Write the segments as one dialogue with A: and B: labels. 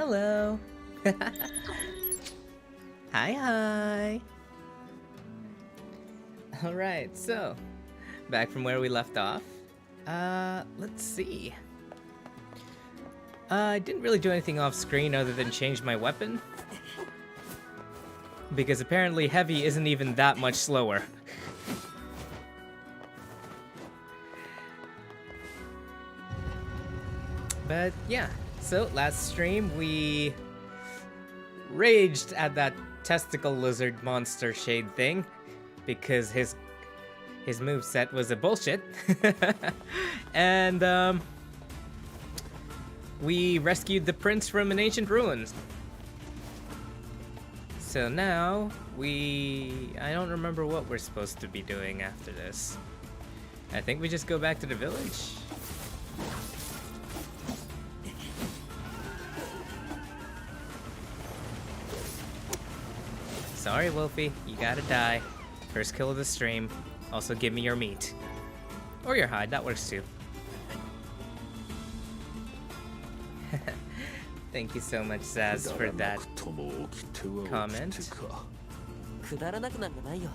A: Hello. Hi, hi. Alright, so back from where we left off. Let's see. I didn't really do anything off screen other than change my weapon. Because apparently heavy isn't even that much slower. But yeah, so last stream we raged at that testicle lizard monster shade thing because his moveset was a bullshit. And we rescued the prince from an ancient ruins. So now I don't remember what we're supposed to be doing after this. I think we just go back to the village. Sorry, Wolfie, you gotta die. First kill of the stream. Also, give me your meat. Or your hide, that works too. Thank you so much, Zaz, for that comment.
B: くだらなくなんかないよ。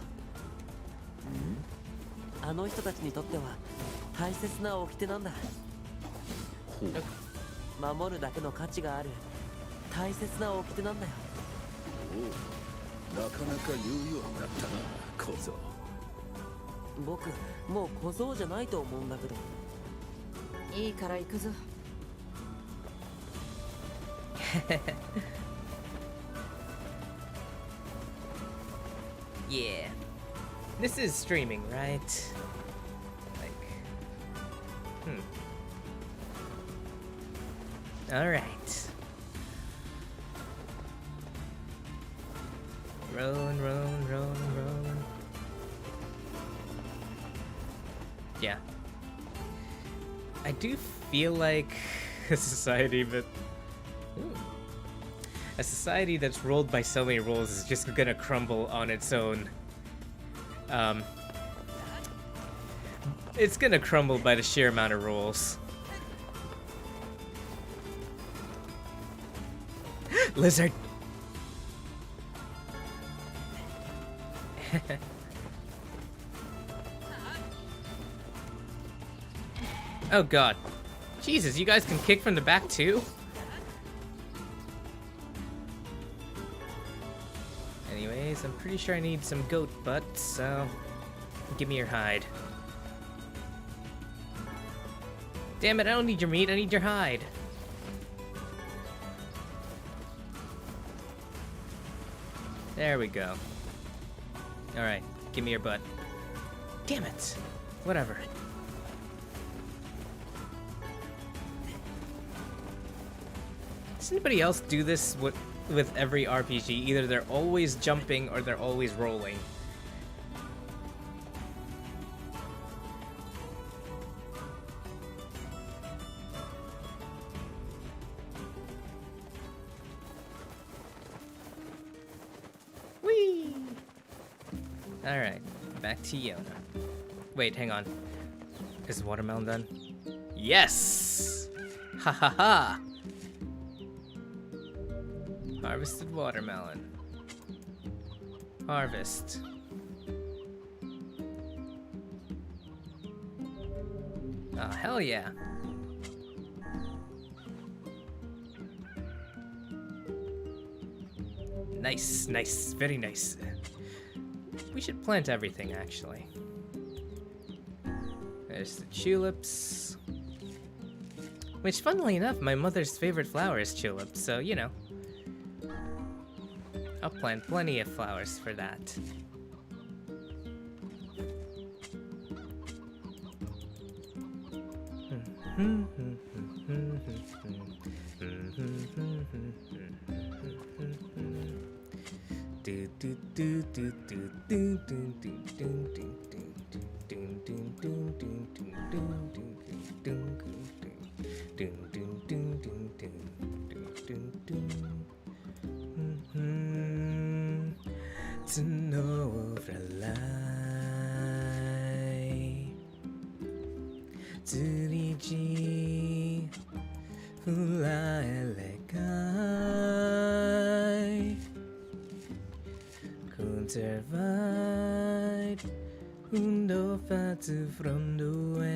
B: あの人たちにとっては大切な掟なんだ。守るだけの価値がある大切な掟なんだよ。
C: なかなか言うようになったな、小僧。
B: 僕もう小僧じゃないと思うんだけど。
D: いいから行くぞ。
A: Yeah. This is streaming, right? Like... Alright. Rolling. Yeah. I do feel like a society that's ruled by so many rules is just gonna crumble on its own. It's gonna crumble by the sheer amount of rules. Lizard! Oh god. Jesus, you guys can kick from the back too? Anyways, I'm pretty sure I need some goat butt, so give me your hide. Damn it, I don't need your meat, I need your hide. There we go. Alright, give me your butt. Damn it! Whatever. Does anybody else do this with every RPG? Either they're always jumping or they're always rolling. Whee! Alright, back to Yona. Wait, hang on. Is the watermelon done? Yes! Ha ha ha! Harvested watermelon. Harvest. Oh, hell yeah. Nice, nice, very nice. We should plant everything, actually. There's the tulips. Which, funnily enough, my mother's favorite flower is tulips, so, you know. I'll plant plenty of flowers for that. To know of a lie. To reach Hulai Couldn't survive the fat from the well.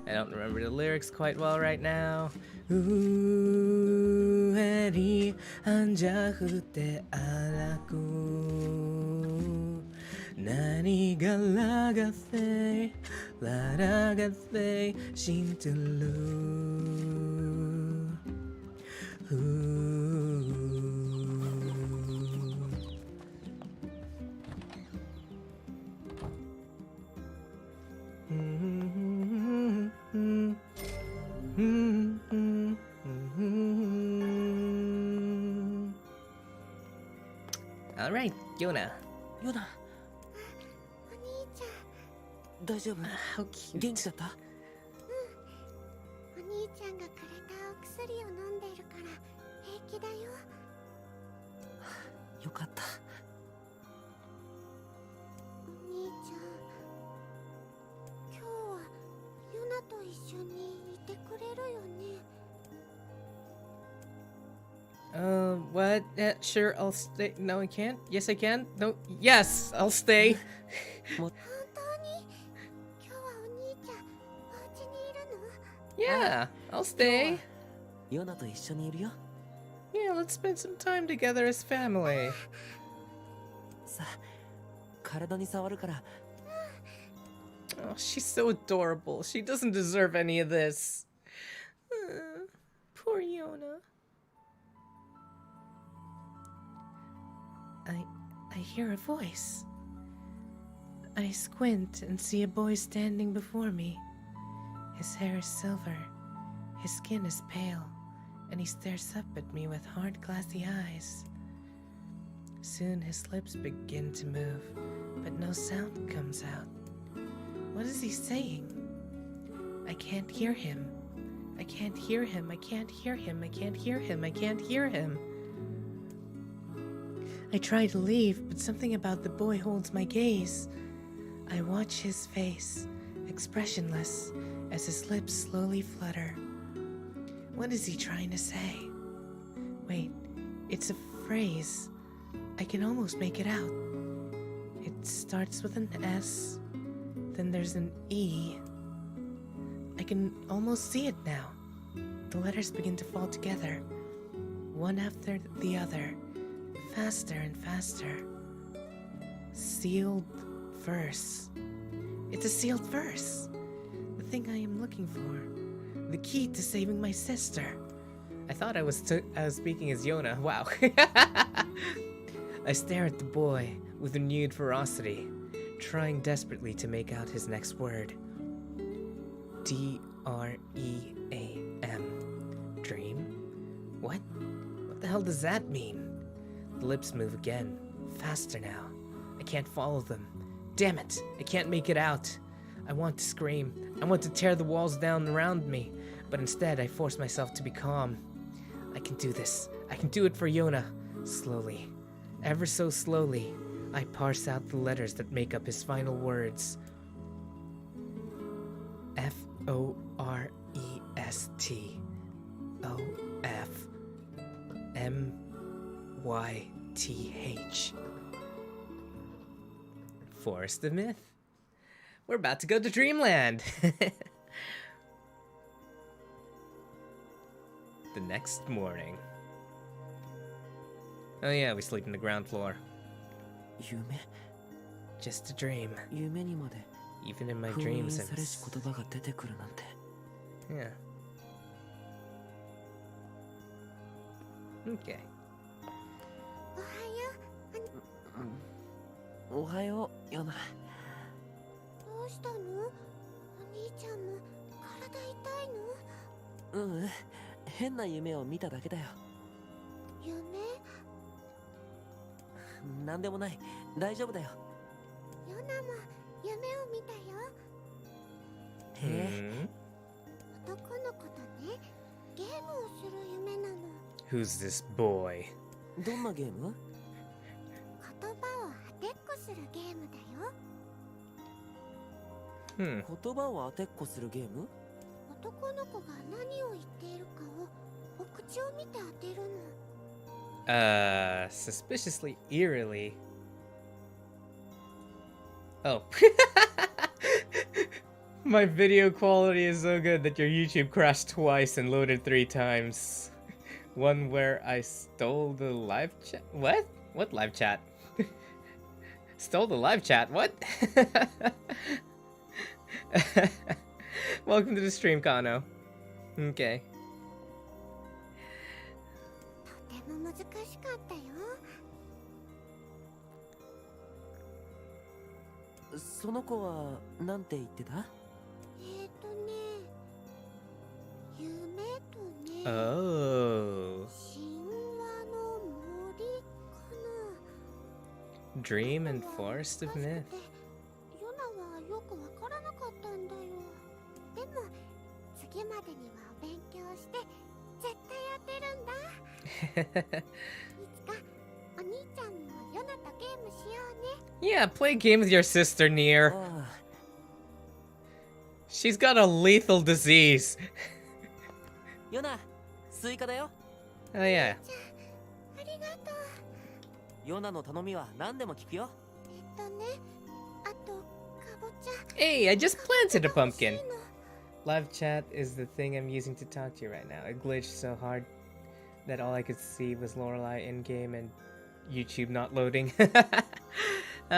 A: I don't remember the lyrics quite well right now. All right, Yona.
B: ヨナ
D: お兄ちゃん、
B: 大丈夫
A: How cute.
B: 元気だった？
D: お兄ちゃんがくれたお薬を飲んでるから平気だよ。
B: よかった。
D: お兄ちゃん、今日はヨナと一緒にいてくれるよね。
A: What? Sure, I'll stay. No, I can't. Yes, I can. No, yes, I'll stay.
D: 本当に今日はお兄ちゃんお家にいるの？
A: Yeah, I'll stay.
B: ヨナと一緒にいるよ。
A: Yeah, let's spend some time together as family.
B: さあ、体に触るから。
A: Oh, she's so adorable. She doesn't deserve any of this. Poor Yona. I hear a voice. I squint and see a boy standing before me. His hair is silver, his skin is pale, and he stares up at me with hard, glassy eyes. Soon his lips begin to move, but no sound comes out. What is he saying? I can't hear him. I can't hear him. I can't hear him. I can't hear him. I can't hear him. I try to leave, but something about the boy holds my gaze. I watch his face, expressionless, as his lips slowly flutter. What is he trying to say? Wait, it's a phrase. I can almost make it out. It starts with an S, then there's an E. I can almost see it now. The letters begin to fall together, one after the other, faster and faster. Sealed verse. It's a sealed verse. The thing I am looking for. The key to saving my sister. I thought I was speaking as Yona. Wow. I stare at the boy with renewed ferocity, trying desperately to make out his next word. D-R-E-A-M. Dream? What? What the hell does that mean? The lips move again, faster now. I can't follow them. Damn it, I can't make it out. I want to scream. I want to tear the walls down around me, but instead I force myself to be calm. I can do this. I can do it for Yona. Slowly, ever so slowly, I parse out the letters that make up his final words. F-O-R-E-S-T O-F-M-Y-T-H. Forest of Myth. We're about to go to Dreamland. The next morning. Oh yeah, we sleep on the ground floor.
B: 夢
A: Just a dream.
B: 夢にまで
A: Even in my
B: 封印
A: dreams,
B: されし言葉が出てくるなんて。
A: yeah. Okay.
D: おはよ
B: おはよう、ヨナ。
D: う。どうしたの？お兄ちゃんも体痛いの？
B: うん、変な夢を見ただけだよ。
D: 夢？
B: なんでもない。大丈夫だよ。
D: ヨナも夢を見たよ。
B: へえ。
D: 男の子とね、ゲームをする夢なの。
A: Who's this boy?
B: どんなゲーム？
D: 言葉を当てっこするゲームだよ。
B: 言葉を当てっこするゲーム？
D: 男の子が何を言っているかをお口を見て当てるの。
A: Suspiciously eerily. Oh. My video quality is so good that your YouTube crashed twice and loaded 3 times. One where I stole the live chat. What? What live chat? Stole the live chat? What? Welcome to the stream, Kano. Okay.
D: とても難しかったよ。
B: その子はなんて言ってた？
D: 夢とね、
A: Oh.
D: 神話の森かな。
A: Dream and Forest of Myth.
D: ヨナはよくわからなかったんだよ。でも次までには勉強して絶対当てるんだ。いつかお兄ちゃんもヨナとゲームしようね。
A: Yeah, play a game with your sister, Nier.
B: ああ、
A: She's got a lethal disease.
B: ヨナ、スイカだよ。
A: Oh yeah.
D: ありがとう。
B: ヨナの頼みは何でも聞くよ。
D: あとかぼちゃ。
A: Hey, I just planted a
D: 欲しい
A: pumpkin.
D: の。
A: Live chat is the thing I'm using to talk to you right now. It glitched so hard that all I could see was Lorelai in game and YouTube not loading.
B: かぼ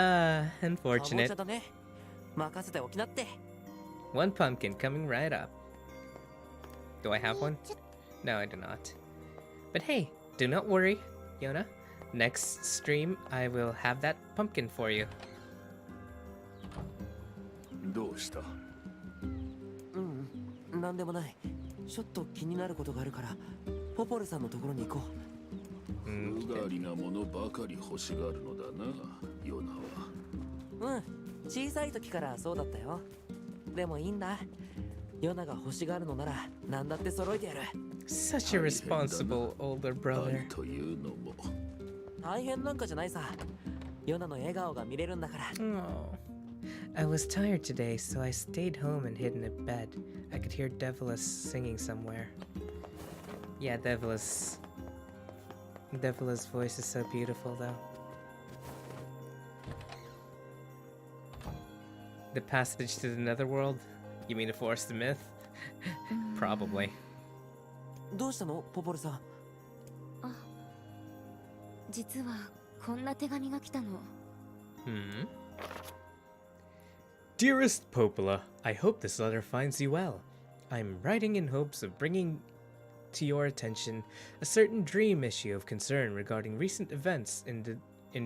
A: Unfortunate.
B: ちゃだね。任せておきなって。
A: One pumpkin coming right up. Do I have one? No, I do not. But hey, do not worry, Yona. Next stream, I will have that pumpkin for you.
C: どうした？
B: なんでもない。ちょっと気になることがあるからポポルさんのところに行こ
C: 風変わりなものばかり欲しがるのだな、ヨナは。
B: 小さい時からそうだったよ。でもいいんだ。ヨナが欲しがるのなら何だって揃えてやる。
A: Such a responsible older brother.
C: 愛というのも。
B: 大変なんかじゃないさ。ヨナの笑顔が見れるんだから。
A: Oh. I was tired today, so I stayed home and hid in a bed. I could hear Devilis singing somewhere. Yeah, Devilis. Devilis' voice is so beautiful, though. The passage to the netherworld? You mean the Forest of Myth? Probably.
B: どうしたのポポルさん？
E: 実はこんな手紙が来たの。
A: Dearest Popola, I hope this letter finds you well. I'm writing in hopes of bringing to your attention a certain dream issue of concern regarding recent events in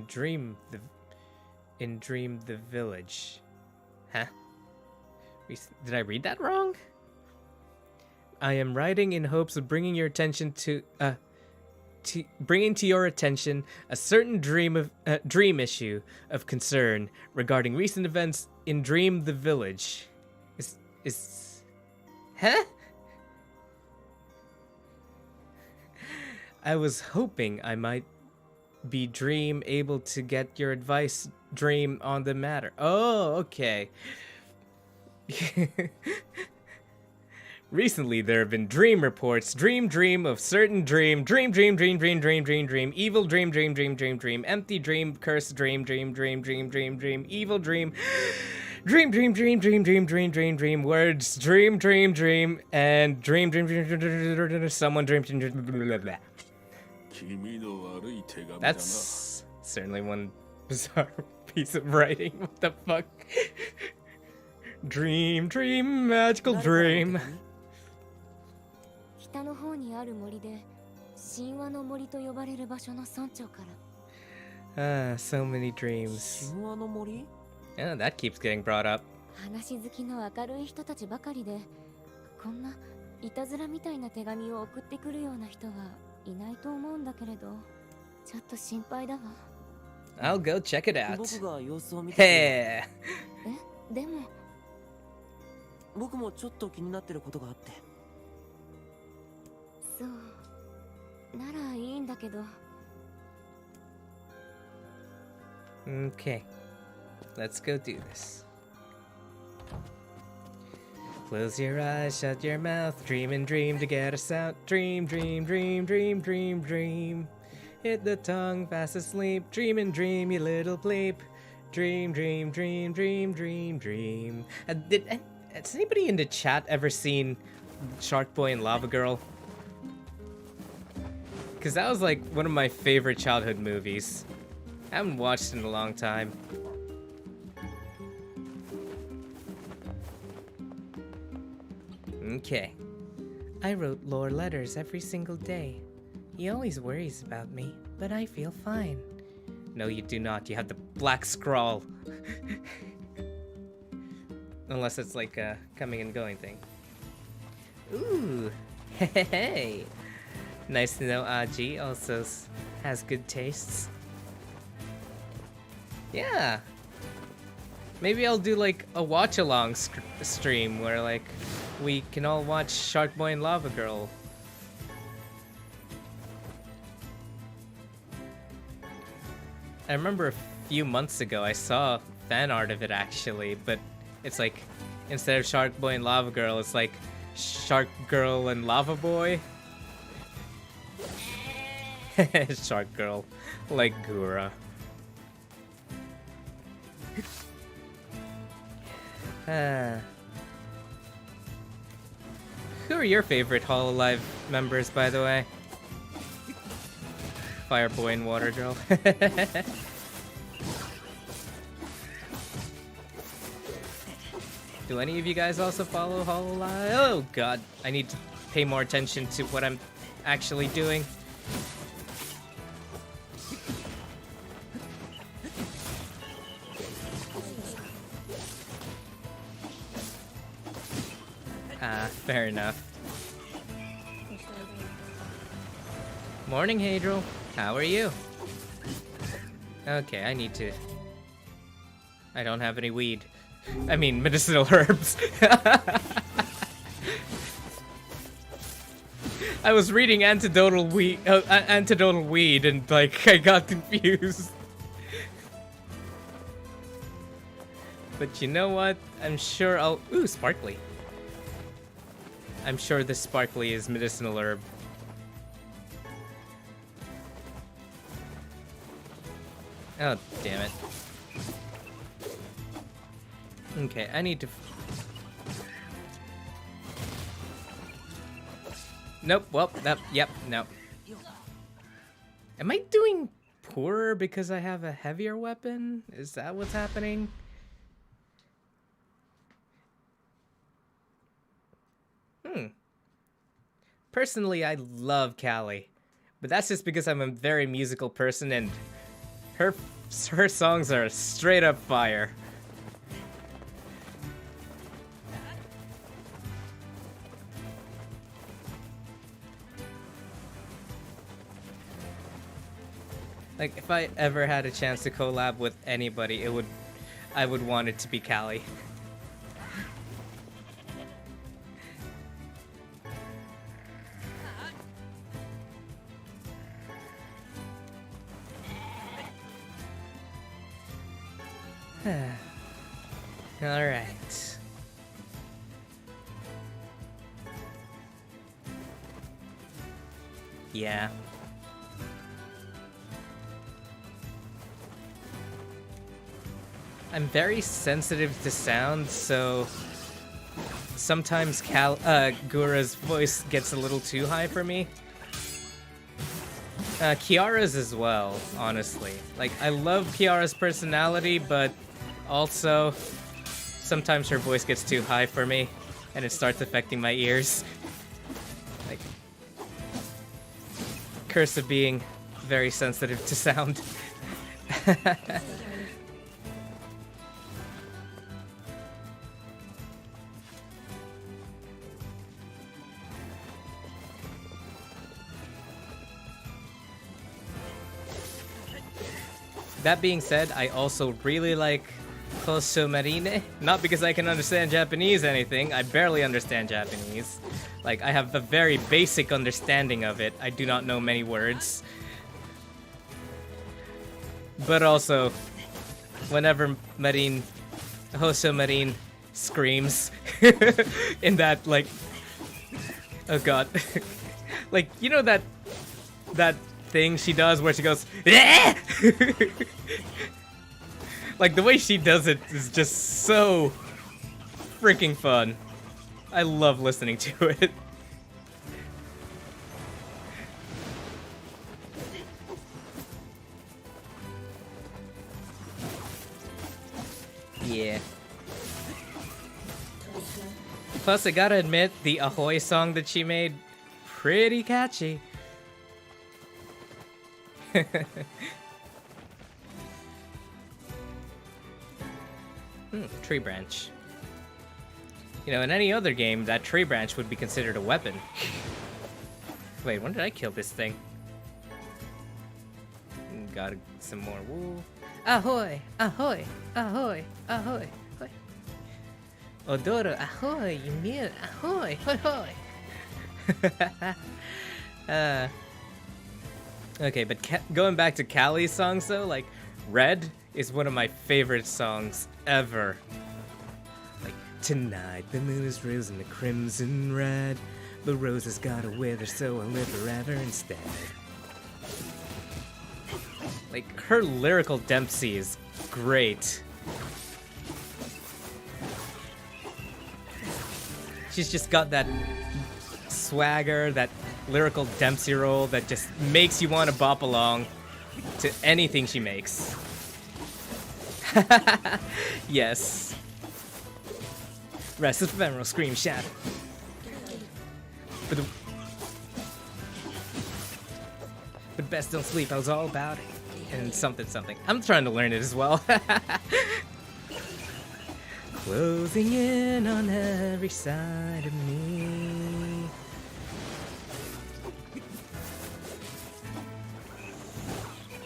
A: Dream the Village. Huh? Did I read that wrong? I am writing in hopes of bringing your attention to bringing to your attention a certain dream issue of concern regarding recent events in Dream the Village. Huh? I was hoping I might be able to get your advice, Dream, on the matter. Oh, okay. Recently, there have been dream reports. Dream of certain dream. Dream, evil dream. Empty dream, cursed dream. Evil dream. Dream. Words. Dream. And dream. Someone dream. That's certainly one bizarre piece of writing. What the fuck? Dream, magical dream.
E: 北の方にある森で神話の森と呼ばれる場所の村長から。
A: So many dreams.
B: 神話の森？
A: Oh, that keeps getting brought up.
E: 話好きの明るい人たちばかりで、こんないたずらみたいな手紙を送ってくるような人はいないと思うんだけれど、ちょっと心配だわ。
A: I'll go check it out.
B: 僕が様子を見てくる。
A: Hey.
E: でも
B: 僕もちょっと気になってることがあって。
E: そうならいいんだけど。
A: Okay. Let's go do this. Close your eyes, shut your mouth, dream and dream to get us out. Dream, dream, dream, dream, dream, dream. Hit the tongue, fast asleep. Dream and dream, you little bleep. Dream, dream, dream, dream, dream, dream. Has anybody in the chat ever seen Shark Boy and Lava Girl? Because that was like one of my favorite childhood movies. I haven't watched it in a long time. Okay. I wrote Lore letters every single day. He always worries about me, but I feel fine. No, you do not. You have the black scrawl. Unless it's like a coming and going thing. Ooh. Hey. Nice to know Aji also has good tastes. Yeah. Maybe I'll do like a watch-along stream where like we can all watch Shark Boy and Lava Girl. I remember a few months ago I saw fan art of it actually, but it's like instead of Shark Boy and Lava Girl, it's like Shark Girl and Lava Boy. Shark Girl, like Gura. Who are your favorite Hololive members, by the way? Fire Boy and Water Girl. Do any of you guys also follow Hololive? Oh god, I need to pay more attention to what I'm actually doing. Fair enough. Morning, Hadril. How are you? Okay, I don't have any weed. I mean, medicinal herbs. I was reading antidotal weed, and like I got confused. But you know what? I'm sure I'll. Ooh, sparkly. I'm sure this sparkly is medicinal herb. Oh, damn it. Okay, I need to... Nope, well, yep, no. Am I doing poorer because I have a heavier weapon? Is that what's happening? Personally, I love Callie, but that's just because I'm a very musical person and her songs are straight up fire. Like, if I ever had a chance to collab with anybody, I would want it to be Callie. All right. Yeah. I'm very sensitive to sound, so sometimes Gura's voice gets a little too high for me. Kiara's as well, honestly. Like, I love Kiara's personality, but also sometimes her voice gets too high for me, and it starts affecting my ears. Like, curse of being very sensitive to sound. that being said, I also really like Hoso Marine. Not because I can understand Japanese or anything. I barely understand Japanese. Like, I have a very basic understanding of it. I do not know many words. But also, whenever Hoso Marine screams in that, like, oh god, like, you know that thing she does where she goes, "Eh!" Like, the way she does it is just so freaking fun. I love listening to it. Yeah. Plus, I gotta admit, the Ahoy song that she made, pretty catchy. Tree branch. You know, in any other game, that tree branch would be considered a weapon. Wait, when did I kill this thing? Got some more wool. Ahoy! Ahoy! Ahoy! Ahoy! Ahoy! Odoro! Ahoy! Ymir! Ahoy! Hoy hoy! Okay, but going back to Callie's songs though, like, Red is one of my favorite songs ever. Like, tonight the moon is rose in the crimson red, the rose has got a wither, so I'll live forever instead. Like, her lyrical dempsey is great. She's just got that swagger, that lyrical dempsey roll that just makes you want to bop along to anything she makes. Yes. Restless ephemeral scream shatter. But best don't sleep, I was all about it. And something something. I'm trying to learn it as well. Closing in on every side of me.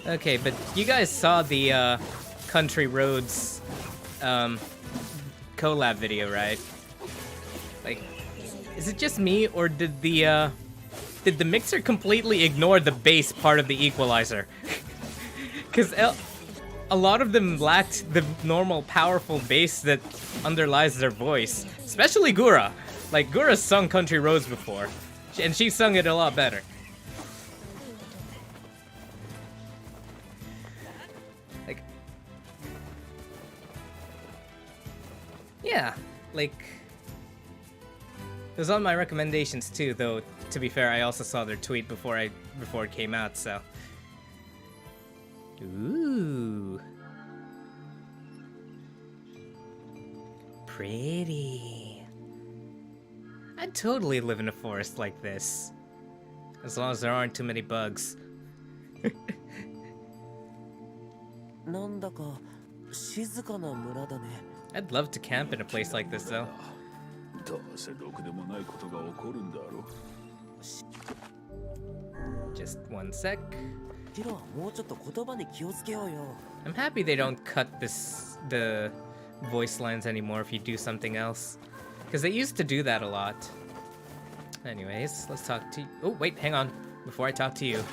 A: Okay, but you guys saw the Country Roads collab video, right? Like, is it just me, or did the mixer completely ignore the bass part of the equalizer? Because a lot of them lacked the normal powerful bass that underlies their voice. Especially Gura. Like, Gura's sung Country Roads before, and she sung it a lot better. Like, yeah, like, it was on my recommendations too, though, to be fair, I also saw their tweet before it came out, so. Ooh. Pretty. I'd totally live in a forest like this. As long as there aren't too many bugs.
B: なんだか静かな村だね。
A: I'd love to camp in a place like this though.
C: どうせろくでもないことが起こるんだろう。
A: Just one sec.
B: ジロはもうちょっと言葉に気をつけようよ。
A: I'm happy they don't cut the voice lines anymore if you do something else. Because they used to do that a lot. Anyways, let's talk to you. Oh, wait, hang on. Before I talk to you.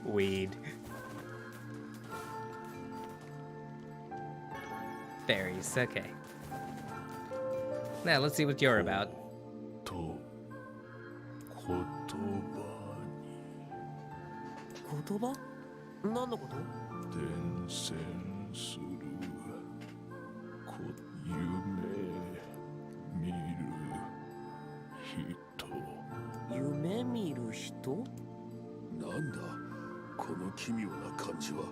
A: Weed. Berries, okay. Now, let's see what you're about.
C: と言葉
B: 言葉？何のこと？
C: 伝染する夢見る人。
B: 夢見る人？
C: なんだこの奇妙な感じは。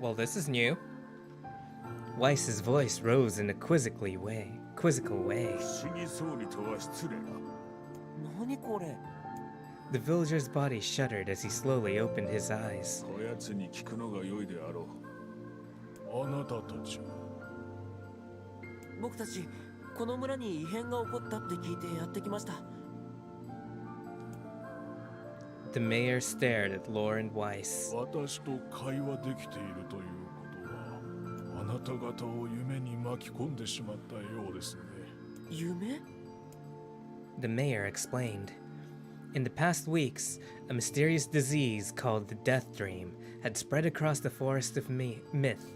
A: Well, this is new. Weiss's voice rose in a quizzical way.
C: 不思議そうにとは失礼な。
B: 何これ？
A: The villager's body shuddered as he slowly opened his eyes.
C: こやつに聞くのが良いであろう。あなたたちは。
B: 僕たちこの村に異変が起こったって聞いてやってきました。
A: The mayor stared at Lore and Weiss.
C: 私と会話できているということは、あなた方を夢に巻き込んでしまったようですね。
B: 夢？
A: The mayor explained. In the past weeks, a mysterious disease called the Death Dream had spread across the forest of myth.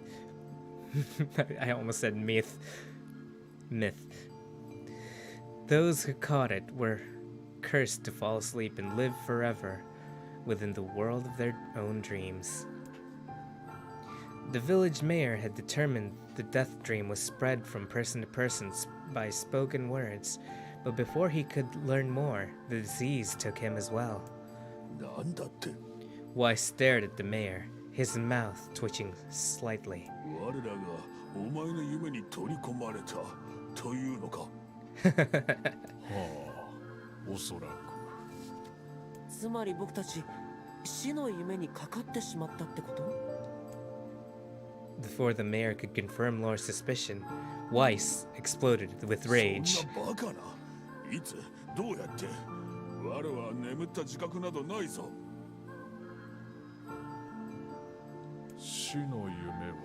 A: I almost said myth. Myth. Those who caught it were cursed to fall asleep and live forever within the world of their own dreams. The village mayor had determined the death dream was spread from person to person by spoken words, but before he could learn more, the disease took him as well.
C: なんだって？
A: Weiss stared at the mayor, his mouth twitching slightly.
C: 我らがお前の夢に取り込まれたというのか？はあ、おそらく。
B: つまり僕たち死の夢にかかってしまったってこと？
A: Before the mayor could confirm Lore's suspicion, Weiss exploded with rage.
C: そんなバカな。いつどうやって？我は眠った自覚などないぞ。死の夢は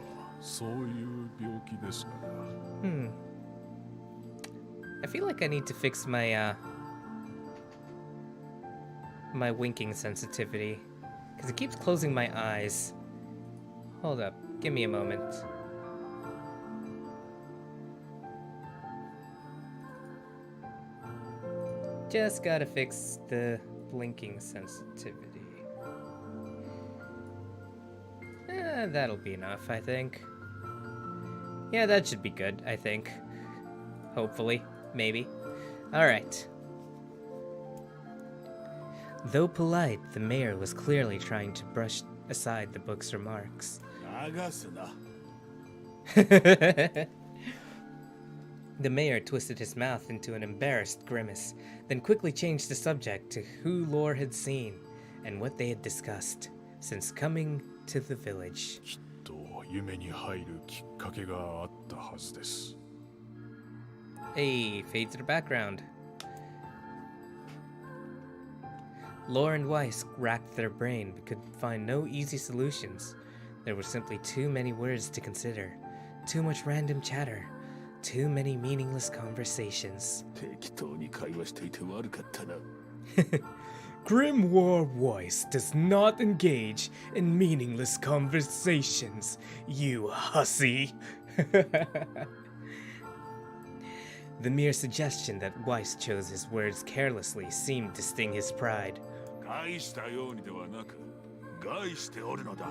C: そういう病気ですから。
A: I feel like I need to fix my my winking sensitivity, because it keeps closing my eyes. Hold up, give me a moment. Just gotta fix the blinking sensitivity. That'll be enough, I think. Yeah, that should be good, I think. Hopefully. Maybe. Alright. Though polite, the mayor was clearly trying to brush aside the book's remarks. The mayor twisted his mouth into an embarrassed grimace, then quickly changed the subject to who Lore had seen and what they had discussed since coming to the village.
C: きっと夢に入るきっかけがあったはずです。
A: Hey, fade to the background. Lore and Weiss racked their brain but could find no easy solutions. There were simply too many words to consider, too much random chatter, too many meaningless conversations.
C: 適当に会話していて悪かったな。
A: Grimoire Weiss does not engage in meaningless conversations, you hussy. The mere suggestion that Weiss chose his words carelessly seemed to sting his pride.
C: 害したようにではなく、害しておるのだ。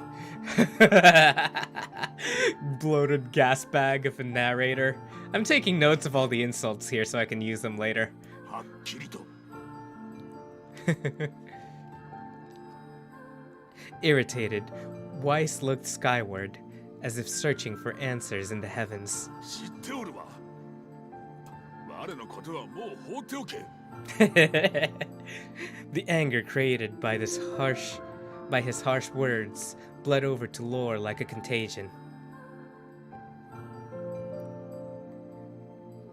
A: Bloated gas bag of a narrator. I'm taking notes of all the insults here so I can use them later.
C: はっきりと。
A: Irritated, Weiss looked skyward, as if searching for answers in the heavens.
C: 知っておるわ。我のことはもう放っておけ。
A: The anger created by his harsh words bled over to Lore like a contagion.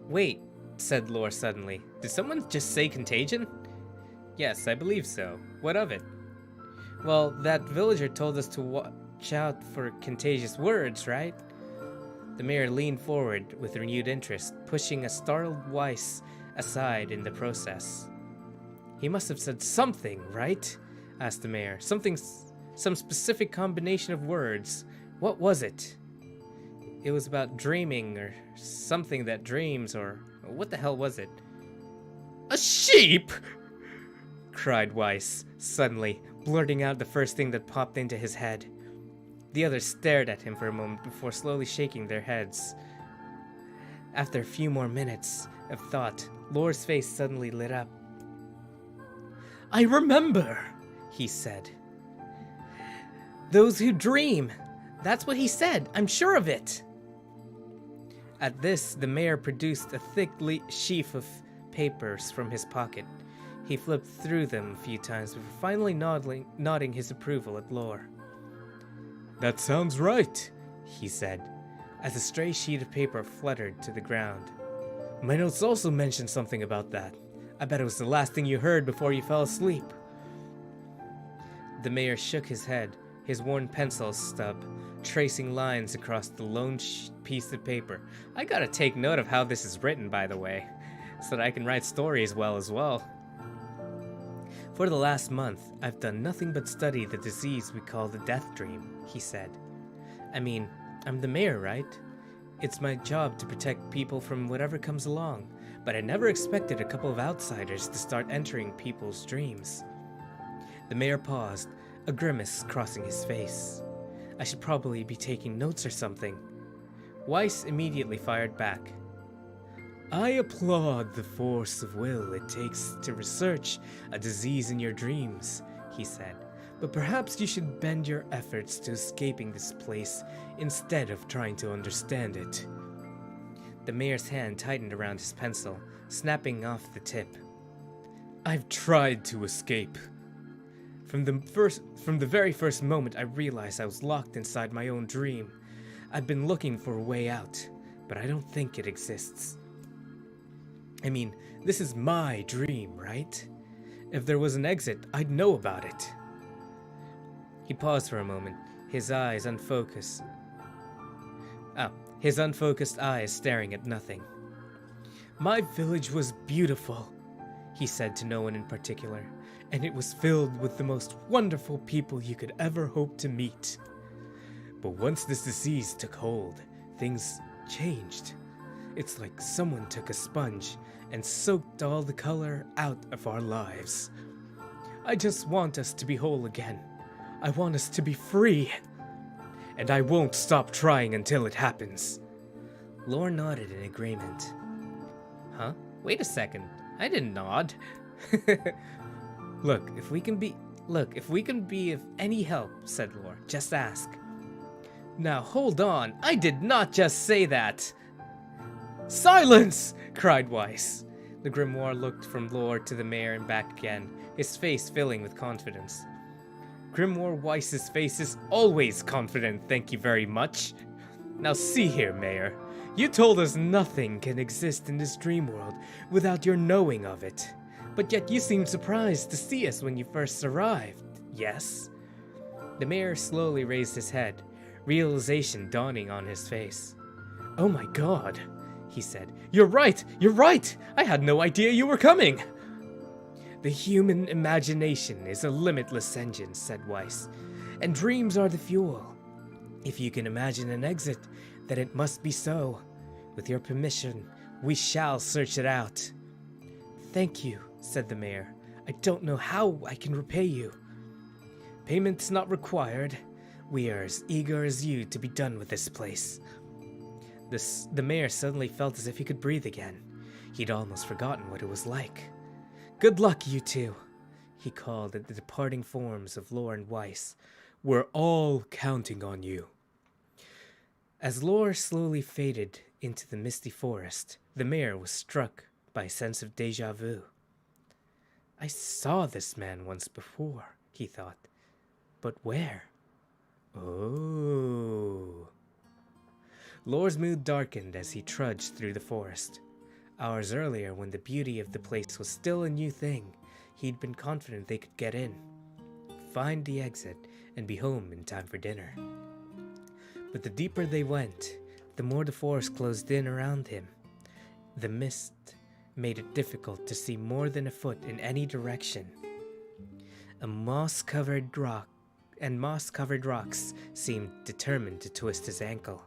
A: Wait, said Lore suddenly. Did someone just say contagion? Yes, I believe so. What of it? Well, that villager told us to watch out for contagious words, right? The mayor leaned forward with renewed interest, pushing a startled Weiss aside in the process. He must have said something, right? Asked the mayor. Some specific combination of words. What was it? It was about dreaming, or something that dreams, or what the hell was it? A sheep! Cried Weiss, suddenly, blurting out the first thing that popped into his head. The others stared at him for a moment before slowly shaking their heads. After a few more minutes of thought, Lore's face suddenly lit up. I remember, he said. Those who dream. That's what he said. I'm sure of it. At this, the mayor produced a thick sheaf of papers from his pocket. He flipped through them a few times before finally nodding his approval at Lore. That sounds right, he said, as a stray sheet of paper fluttered to the ground. My notes also mentioned something about that. I bet it was the last thing you heard before you fell asleep. The mayor shook his head, his worn pencil stub tracing lines across the lone piece of paper. I gotta take note of how this is written, by the way, so that I can write stories well as well. For the last month, I've done nothing but study the disease we call the death dream, he said. I mean, I'm the mayor, right? It's my job to protect people from whatever comes along, but I never expected a couple of outsiders to start entering people's dreams. The mayor paused, a grimace crossing his face. I should probably be taking notes or something. Weiss immediately fired back. I applaud the force of will it takes to research a disease in your dreams, he said, but perhaps you should bend your efforts to escaping this place instead of trying to understand it. The mayor's hand tightened around his pencil, snapping off the tip. I've tried to escape. From the very first moment I realized I was locked inside my own dream. I've been looking for a way out, but I don't think it exists. I mean, this is my dream, right? If there was an exit, I'd know about it. He paused for a moment, his unfocused eyes staring at nothing. My village was beautiful, he said to no one in particular, and it was filled with the most wonderful people you could ever hope to meet. But once this disease took hold, things changed. It's like someone took a sponge and soaked all the color out of our lives. I just want us to be whole again. I want us to be free. And I won't stop trying until it happens. Lore nodded in agreement. Huh? Wait a second. I didn't nod. Look, if we can be of any help, said Lore, just ask. Now hold on, I did not just say that. Silence! Cried Weiss. The grimoire looked from Lore to the mayor and back again, his face filling with confidence. Grimoire Weiss's face is always confident, thank you very much. Now see here, Mayor. You told us nothing can exist in this dream world without your knowing of it. But yet you seemed surprised to see us when you first arrived, yes? The mayor slowly raised his head, realization dawning on his face. Oh my god, he said. You're right! I had no idea you were coming! The human imagination is a limitless engine, said Weiss, and dreams are the fuel. If you can imagine an exit, then it must be so. With your permission, we shall search it out. Thank you, said the mayor. I don't know how I can repay you. Payment's not required. We are as eager as you to be done with this place. The mayor suddenly felt as if he could breathe again. He'd almost forgotten what it was like. Good luck, you two, he called at the departing forms of Lore and Weiss. We're all counting on you. As Lore slowly faded into the misty forest, the mayor was struck by a sense of déjà vu. I saw this man once before, he thought. But where? Oh. Lore's mood darkened as he trudged through the forest. Hours earlier, when the beauty of the place was still a new thing, he'd been confident they could get in, find the exit, and be home in time for dinner. But the deeper they went, the more the forest closed in around him. The mist made it difficult to see more than a foot in any direction. Moss-covered rocks seemed determined to twist his ankle.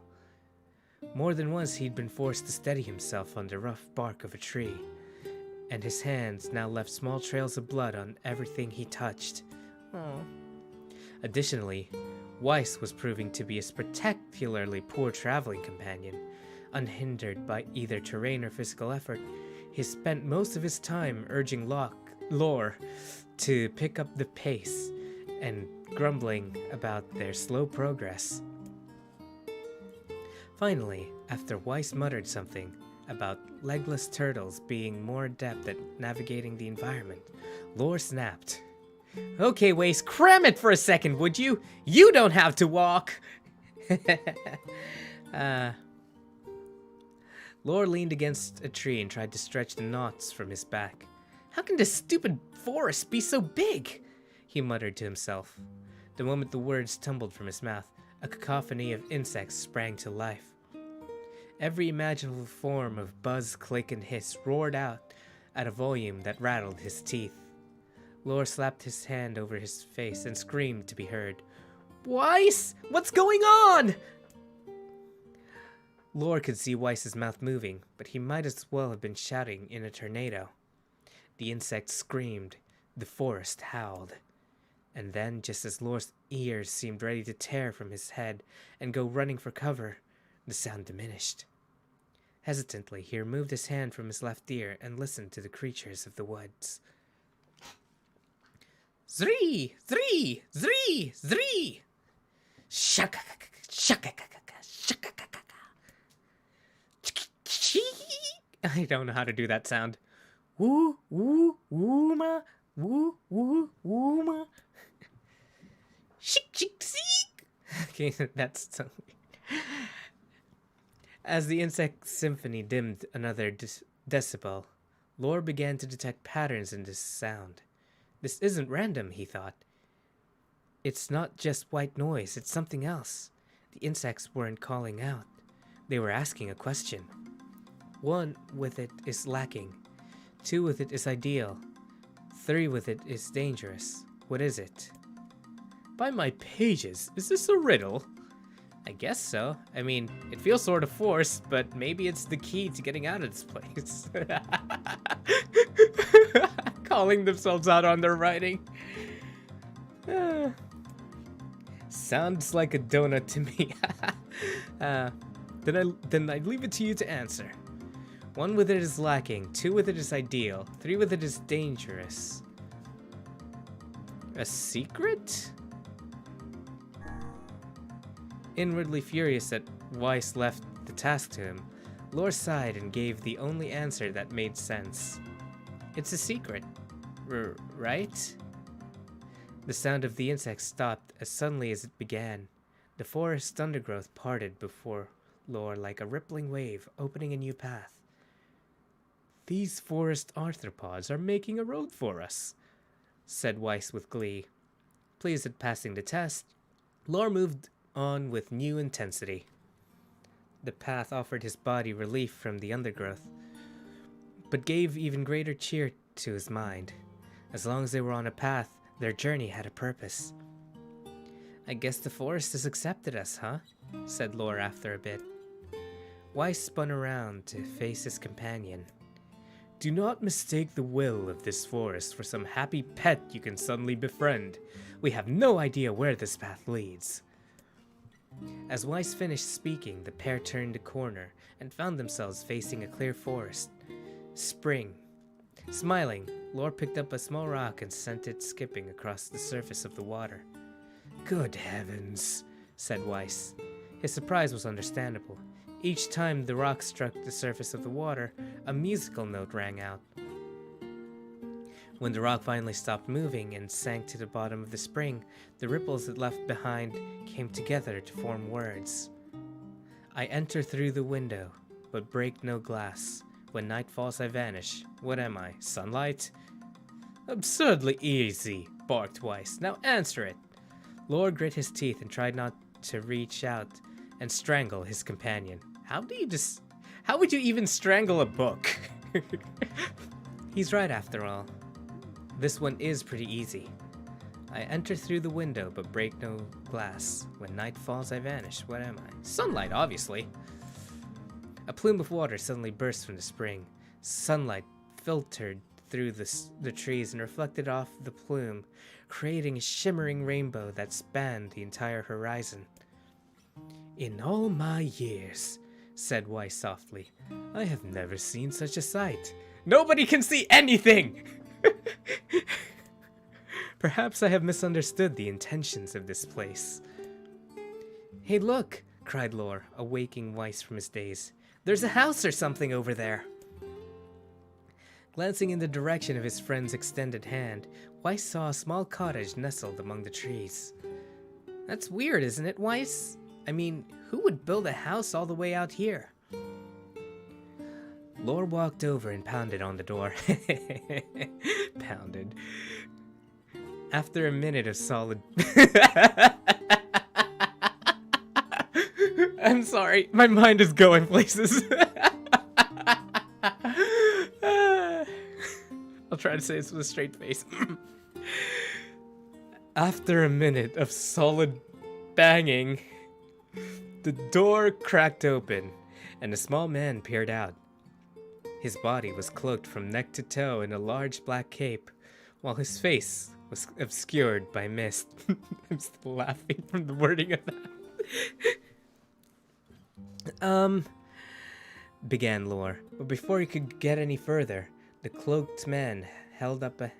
A: More than once he'd been forced to steady himself on the rough bark of a tree, and his hands now left small trails of blood on everything he touched. Aww. Additionally, Weiss was proving to be a spectacularly poor traveling companion. Unhindered by either terrain or physical effort, he spent most of his time urging Lore to pick up the pace and grumbling about their slow progress. Finally, after Weiss muttered something about legless turtles being more adept at navigating the environment, Lore snapped. Okay, Weiss, cram it for a second, would you? You don't have to walk! Lore leaned against a tree and tried to stretch the knots from his back. How can this stupid forest be so big? he muttered to himself. The moment the words tumbled from his mouth, a cacophony of insects sprang to life. Every imaginable form of buzz, click, and hiss roared out at a volume that rattled his teeth. Lore slapped his hand over his face and screamed to be heard. "Weiss! What's going on?" Lore could see Weiss's mouth moving, but he might as well have been shouting in a tornado. The insects screamed, the forest howled. And then, just as Lore's ears seemed ready to tear from his head and go running for cover, the sound diminished. Hesitantly, he removed his hand from his left ear and listened to the creatures of the woods. Zree! Zree! Zree! Zree! Shakakaka! Shakakaka! Shakakaka! I don't know how to do that sound. Woo! Woo! Wooma! Woo! Woo! Wooma! Shik! Shik! Seek! Okay, that's so weird. As the insect symphony dimmed another decibel, Lore began to detect patterns in this sound. This isn't random, he thought. It's not just white noise, it's something else. The insects weren't calling out. They were asking a question. 1 with it is lacking. 2 with it is ideal. 3 with it is dangerous. What is it? By my pages, is this a riddle? I guess so. I mean, it feels sort of forced, but maybe it's the key to getting out of this place. Calling themselves out on their writing. Sounds like a donut to me. Then I leave it to you to answer. 1 with it is lacking, 2 with it is ideal, 3 with it is dangerous. A secret? Inwardly furious that Weiss left the task to him, Lore sighed and gave the only answer that made sense. It's a secret, right? The sound of the insects stopped as suddenly as it began. The forest undergrowth parted before Lore like a rippling wave, opening a new path. These forest arthropods are making a road for us, said Weiss with glee. Pleased at passing the test, Lore moved on with new intensity. The path offered his body relief from the undergrowth, but gave even greater cheer to his mind. As long as they were on a path, their journey had a purpose. I guess the forest has accepted us, huh? Said Lore after a bit. Weiss spun around to face his companion. Do not mistake the will of this forest for some happy pet you can suddenly befriend. We have no idea where this path leads. As Weiss finished speaking, the pair turned a corner and found themselves facing a clear forest. Spring. Smiling, Lore picked up a small rock and sent it skipping across the surface of the water. Good heavens, said Weiss. His surprise was understandable. Each time the rock struck the surface of the water, a musical note rang out. When the rock finally stopped moving and sank to the bottom of the spring, the ripples it left behind came together to form words. I enter through the window, but break no glass. When night falls I vanish. What am I, sunlight? Absurdly easy, barked Weiss. Now answer it. Lore grit his teeth and tried not to reach out and strangle his companion. How would you even strangle a book? He's right after all. This one is pretty easy. I enter through the window but break no glass. When night falls I vanish. What am I? Sunlight, obviously. A plume of water suddenly burst from the spring. Sunlight filtered through the trees and reflected off the plume, creating a shimmering rainbow that spanned the entire horizon. In all my years, said Weiss softly, I have never seen such a sight. Nobody can see anything! Perhaps I have misunderstood the intentions of this place. Hey, look, cried Lore, awaking Weiss from his daze. There's a house or something over there. Glancing in the direction of his friend's extended hand, Weiss saw a small cottage nestled among the trees. That's weird, isn't it, Weiss? I mean, who would build a house all the way out here? Lore walked over and pounded on the door. Pounded. After a minute of solid... I'm sorry, my mind is going places. I'll try to say this with a straight face. After a minute of solid banging, the door cracked open, and a small man peered out. His body was cloaked from neck to toe in a large black cape, while his face was obscured by mist. I'm still laughing from the wording of that. Began Lore, but before he could get any further, the cloaked man held a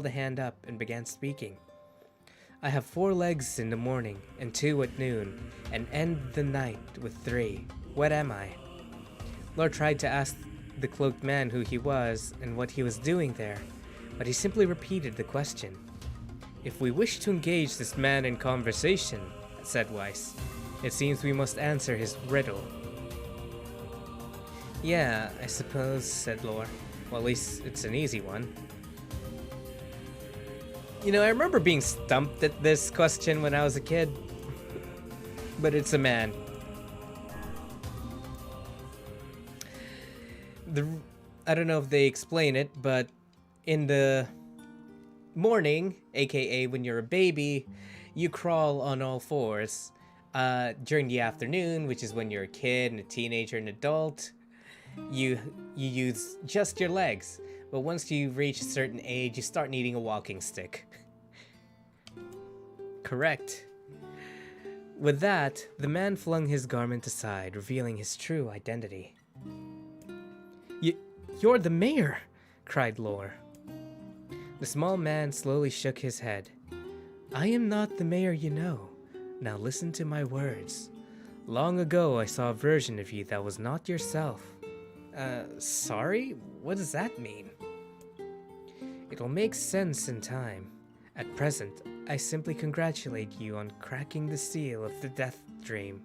A: hand up and began speaking. I have 4 legs in the morning and 2 at noon, and end the night with 3. What am I? Lore tried to ask the cloaked man who he was and what he was doing there, but he simply repeated the question. If we wish to engage this man in conversation, said Weiss, it seems we must answer his riddle. Yeah, I suppose, said Lore. Well, at least it's an easy one. You know, I remember being stumped at this question when I was a kid. But it's a man. I don't know if they explain it, but in the morning, aka when you're a baby, you crawl on all 4s. During the afternoon, which is when you're a kid and a teenager and adult, you use just your legs. But once you reach a certain age, you start needing a walking stick. Correct. With that, the man flung his garment aside, revealing his true identity. You're the mayor, cried Lore. The small man slowly shook his head. I am not the mayor you know. Now listen to my words. Long ago, I saw a version of you that was not yourself. Sorry? What does that mean? It'll make sense in time. At present, I simply congratulate you on cracking the seal of the Death Dream.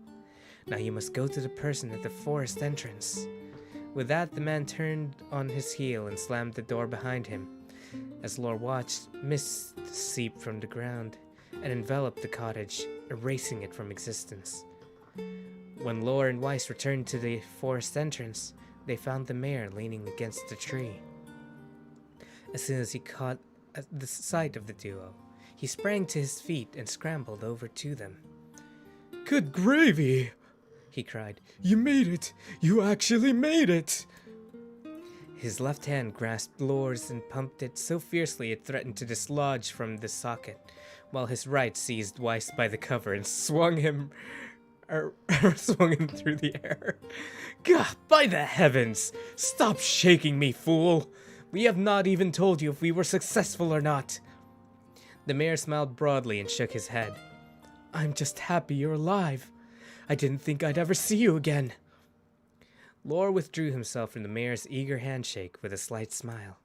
A: Now you must go to the person at the forest entrance. With that, the man turned on his heel and slammed the door behind him. As Lore watched, mist seep from the ground and enveloped the cottage, erasing it from existence. When Lore and Weiss returned to the forest entrance, they found the mayor leaning against a tree. As soon as he caught the sight of the duo, he sprang to his feet and scrambled over to them. Good gravy! He cried. You made it! You actually made it! His left hand grasped Lore's and pumped it so fiercely it threatened to dislodge from the socket, while his right seized Weiss by the cover and swung him through the air. Gah, by the heavens! Stop shaking me, fool! We have not even told you if we were successful or not. The mayor smiled broadly and shook his head. I'm just happy you're alive. I didn't think I'd ever see you again. Lore withdrew himself from the mayor's eager handshake with a slight smile.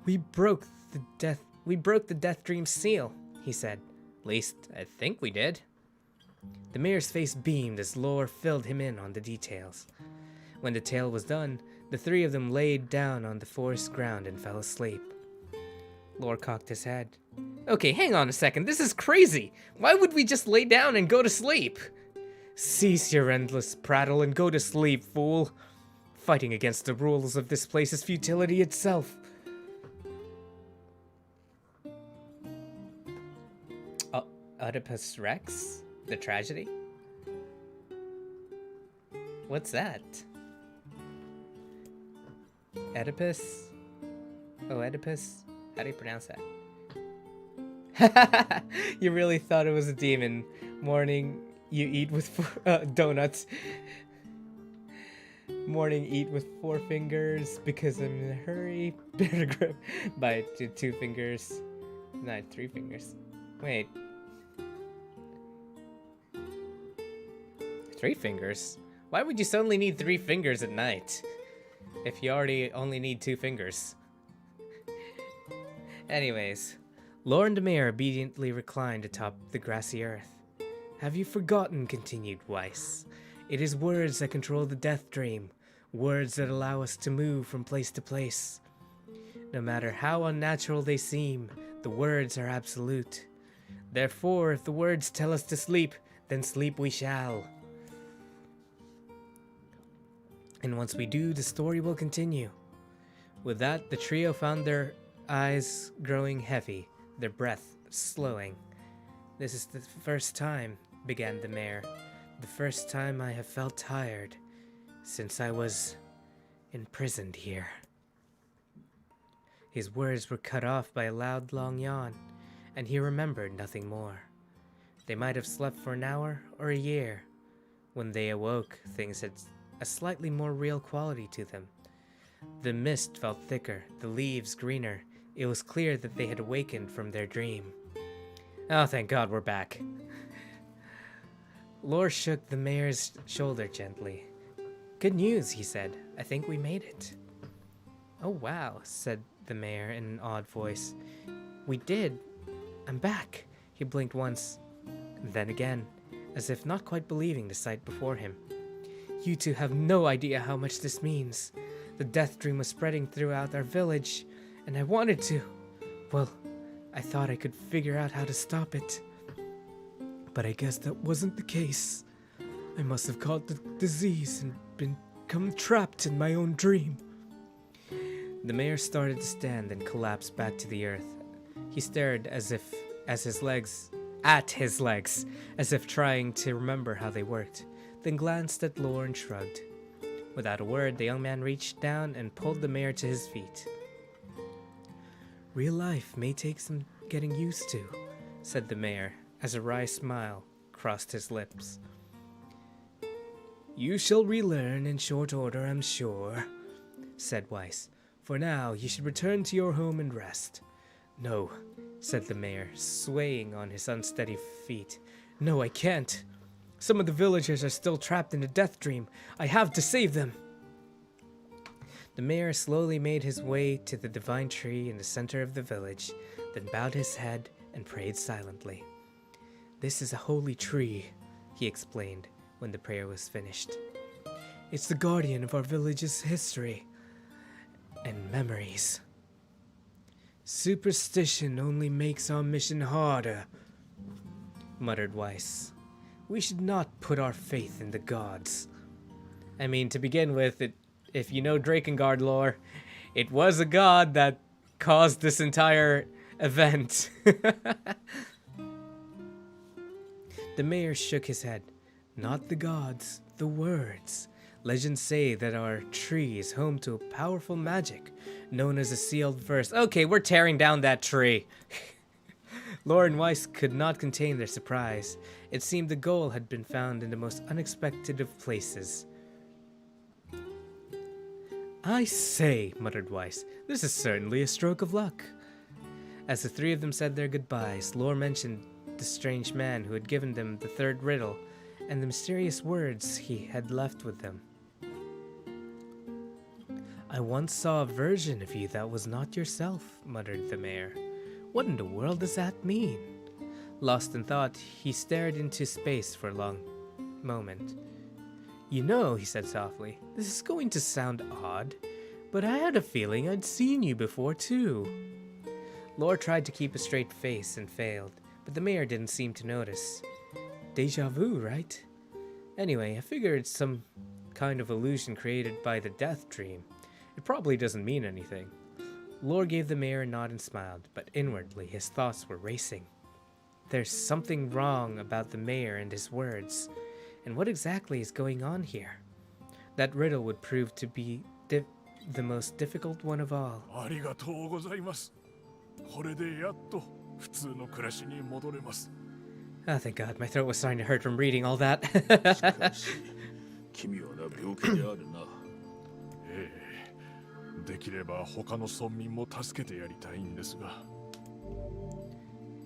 A: We broke the Death Dream seal, he said. At least, I think we did. The mayor's face beamed as Lore filled him in on the details. When the tale was done, the 3 of them laid down on the forest ground and fell asleep. Lore cocked his head. Okay, hang on a second, this is crazy! Why would we just lay down and go to sleep? Cease your endless prattle and go to sleep, fool. Fighting against the rules of this place is futility itself. Oedipus Rex? The tragedy? What's that? Oedipus? Oh, Oedipus? How do you pronounce that? You really thought it was a demon. Morning, you eat with donuts. Morning, eat with 4 fingers because I'm in a hurry. Better grip by 2 fingers. Not 3 fingers. Wait. 3 fingers? Why would you suddenly need 3 fingers at night? If you already only need 2 fingers. Anyways, Lore and the mayor obediently reclined atop the grassy earth. Have you forgotten, continued Weiss. It is words that control the Death Dream, words that allow us to move from place to place. No matter how unnatural they seem, The words are absolute. Therefore, if the words tell us to sleep, then sleep we shall. And once we do, the story will continue. With that, the trio found their eyes growing heavy, their breath slowing. This is the first time, began the mayor, the first time I have felt tired since I was imprisoned here. His words were cut off by a loud, long yawn, and he remembered nothing more. They might have slept for an hour or a year. When they awoke, things had a slightly more real quality to them. The mist felt thicker, the leaves greener. It was clear that they had awakened from their dream. Oh, thank God we're back. Lore shook the mayor's shoulder gently. Good news, he said. I think we made it. Oh, wow, said the mayor in an odd voice. We did. I'm back. He blinked once, and then again, as if not quite believing the sight before him. You two have no idea how much this means. The death dream was spreading throughout our village, and I wanted to. Well, I thought I could figure out how to stop it. But I guess that wasn't the case. I must have caught the disease and become trapped in my own dream. The mayor started to stand and collapsed back to the earth. He stared at his legs, as if trying to remember how they worked, then glanced at Lore and shrugged. Without a word, the young man reached down and pulled the mayor to his feet. Real life may take some getting used to, said the mayor, as a wry smile crossed his lips. You shall relearn in short order, I'm sure, said Weiss. For now, you should return to your home and rest. No, said the mayor, swaying on his unsteady feet. No, I can't. Some of the villagers are still trapped in a death dream. I have to save them. The mayor slowly made his way to the divine tree in the center of the village, then bowed his head and prayed silently. This is a holy tree, he explained when the prayer was finished. It's the guardian of our village's history and memories. Superstition only makes our mission harder, muttered Weiss. We should not put our faith in the gods. I mean, to begin with, if you know Drakengard lore, it was a god that caused this entire event. The mayor shook his head. Not the gods, the words. Legends say that our tree is home to a powerful magic known as a sealed verse. Okay, we're tearing down that tree. Lore and Weiss could not contain their surprise. It seemed the goal had been found in the most unexpected of places. I say, muttered Weiss, this is certainly a stroke of luck. As the three of them said their goodbyes, Lore mentioned the strange man who had given them the third riddle and the mysterious words he had left with them. I once saw a version of you that was not yourself, muttered the mayor. What in the world does that mean? Lost in thought, he stared into space for a long moment. You know, he said softly, this is going to sound odd, but I had a feeling I'd seen you before too. Lore tried to keep a straight face and failed, but the mayor didn't seem to notice. Deja vu, right? Anyway, I figure it's some kind of illusion created by the death dream. It probably doesn't mean anything. Lore gave the mayor a nod and smiled, but inwardly his thoughts were racing. There's something wrong about the mayor and his words. And what exactly is going on here? That riddle would prove to be the most difficult one of all.
C: Oh,
A: thank God, my throat was starting to hurt from reading all that.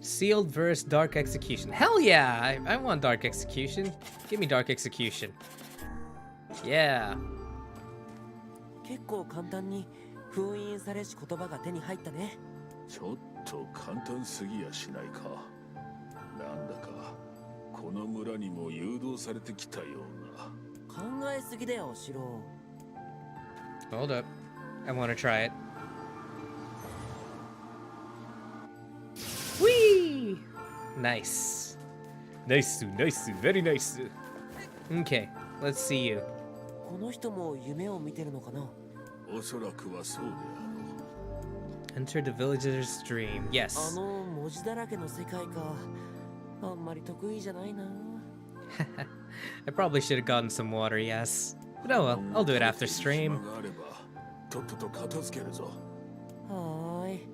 A: Sealed verse, dark execution. Hell yeah! I want dark execution. Give me dark execution. Yeah.
B: 結構簡単に封印されし言葉が手に入ったね。
C: ちょっと簡単すぎやしないか。なんだかこの村にも誘導されてきたような。
B: 考えすぎだよ、シロ。
A: Hold up. I want to try it. Nice. Nice, nice, very nice. Okay, let's see you.
B: この人も夢を見てるのかな。
C: おそらくはそうであろう。
A: Enter the villager's dream.
B: あ
A: Yes.
B: の文字だらけの世界か。あんまり得意じゃないな。
A: I probably should have gotten some water, yes. But oh well, I'll do it after stream.
C: 暇があればとっとと片付けるぞ。
B: はーい。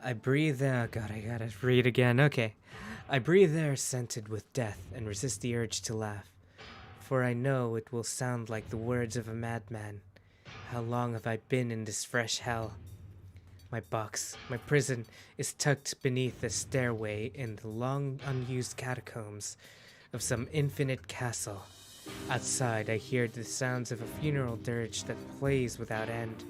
A: I breathe out. God, I gotta read again. Okay. I breathe air scented with death and resist the urge to laugh. For I know it will sound like the words of a madman. How long have I been in this fresh hell? My box, my prison, is tucked beneath a stairway in the long unused catacombs of some infinite castle. Outside, I hear the sounds of a funeral dirge that plays without end.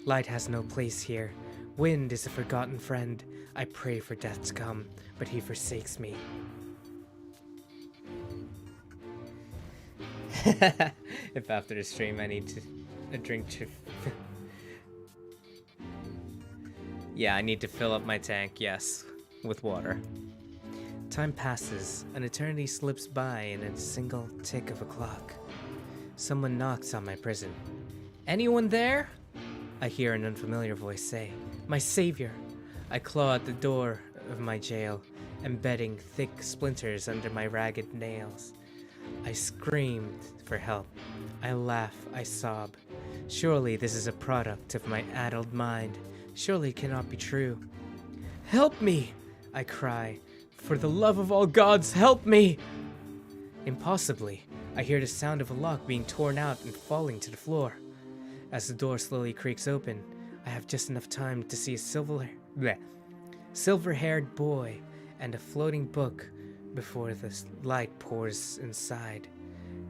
A: Light has no place here. Wind is a forgotten friend. I pray for death to come, but he forsakes me. If after the stream I need a drink to... Yeah, I need to fill up my tank, yes, with water. Time passes, an eternity slips by in a single tick of a clock. Someone knocks on my prison. Anyone there? I hear an unfamiliar voice say, "My savior." I claw at the door of my jail, embedding thick splinters under my ragged nails. I screamed for help. I laugh, I sob. Surely this is a product of my addled mind. Surely it cannot be true. Help me! I cry. For the love of all gods, help me! Impossibly, I hear the sound of a lock being torn out and falling to the floor. As the door slowly creaks open, I have just enough time to see a silver-haired boy and a floating book before the light pours inside.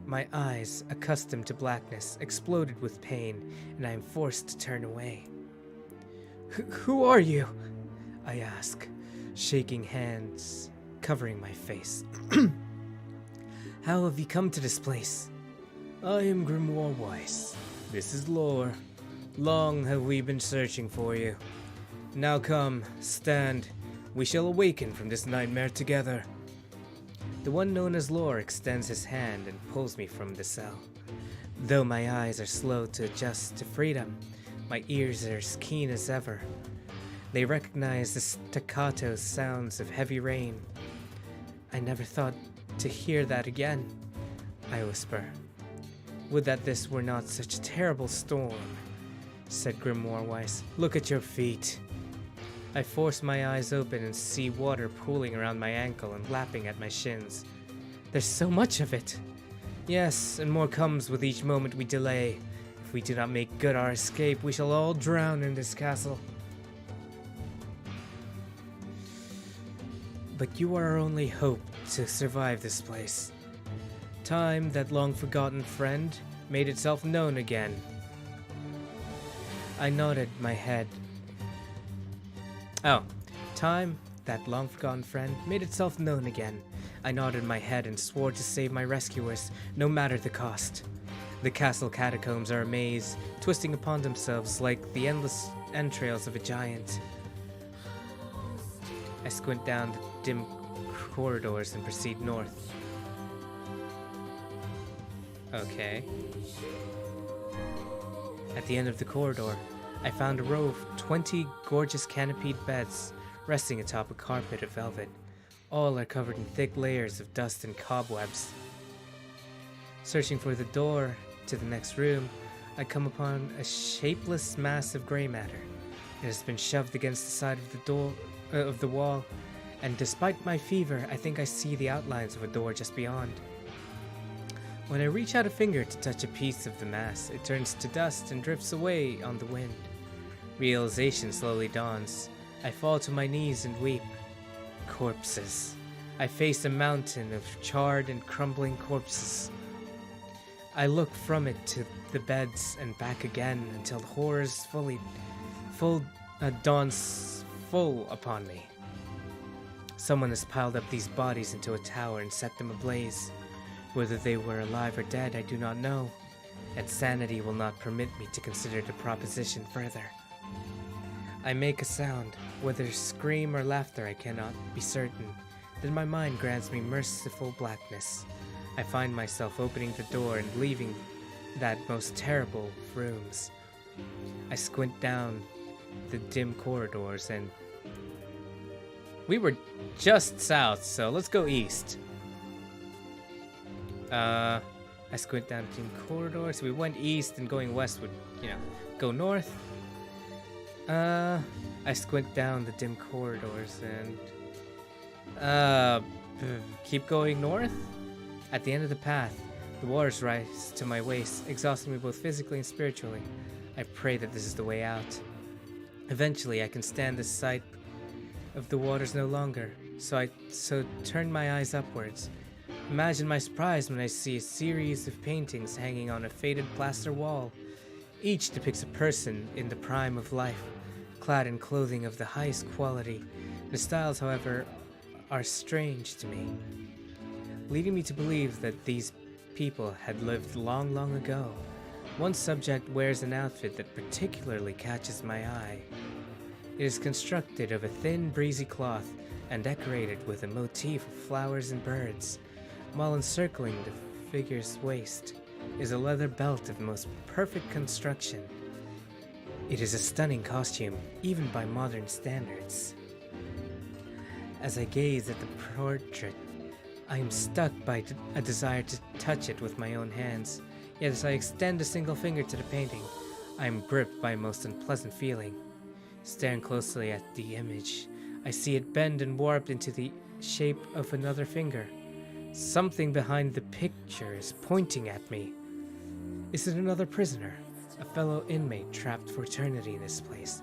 A: My eyes, accustomed to blackness, exploded with pain, and I am forced to turn away. Who are you? I ask, shaking hands, covering my face. How have you come to this place? I am Grimoire Weiss. This is Lore. Long have we been searching for you. Now come, stand. We shall awaken from this nightmare together. The one known as Lore extends his hand and pulls me from the cell. Though my eyes are slow to adjust to freedom, my ears are as keen as ever. They recognize the staccato sounds of heavy rain. I never thought to hear that again, I whisper. Would that this were not such a terrible storm, said Grimoire Weiss. Look at your feet. I force my eyes open and see water pooling around my ankle and lapping at my shins. There's so much of it. Yes, and more comes with each moment we delay. If we do not make good our escape, we shall all drown in this castle. But you are our only hope to survive this place. Time, that long-forgotten friend, made itself known again. I nodded my head. Oh, time, that long-forgotten friend, made itself known again. I nodded my head and swore to save my rescuers, no matter the cost. The castle catacombs are a maze, twisting upon themselves like the endless entrails of a giant. I squint down the dim corridors and proceed north. Okay. At the end of the corridor, I found a row of 20 gorgeous canopied beds resting atop a carpet of velvet. All are covered in thick layers of dust and cobwebs. Searching for the door to the next room, I come upon a shapeless mass of gray matter. It has been shoved against the side of the wall, and despite my fever, I think I see the outlines of a door just beyond. When I reach out a finger to touch a piece of the mass, it turns to dust and drifts away on the wind. Realization slowly dawns. I fall to my knees and weep. Corpses. I face a mountain of charred and crumbling corpses. I look from it to the beds and back again until the horrors dawns full upon me. Someone has piled up these bodies into a tower and set them ablaze. Whether they were alive or dead, I do not know, and sanity will not permit me to consider the proposition further. I make a sound. Whether scream or laughter, I cannot be certain. Then my mind grants me merciful blackness. I find myself opening the door and leaving that most terrible of rooms. I squint down the dim corridors and... We were just south, so let's go east. I squint down the dim corridors. We went east, and going west would, go north. I squint down the dim corridors and keep going north. At the end of the path, the waters rise to my waist, exhausting me both physically and spiritually. I pray that this is the way out. Eventually, I can stand the sight of the waters no longer, so turn my eyes upwards. Imagine my surprise when I see a series of paintings hanging on a faded plaster wall. Each depicts a person in the prime of life, clad in clothing of the highest quality. The styles, however, are strange to me, leading me to believe that these people had lived long, long ago. One subject wears an outfit that particularly catches my eye. It is constructed of a thin, breezy cloth and decorated with a motif of flowers and birds. While encircling the figure's waist is a leather belt of the most perfect construction. It is a stunning costume, even by modern standards. As I gaze at the portrait, I am struck by a desire to touch it with my own hands. Yet as I extend a single finger to the painting, I am gripped by a most unpleasant feeling. Staring closely at the image, I see it bend and warped into the shape of another finger. Something behind the picture is pointing at me. Is it another prisoner? A fellow inmate trapped for eternity in this place?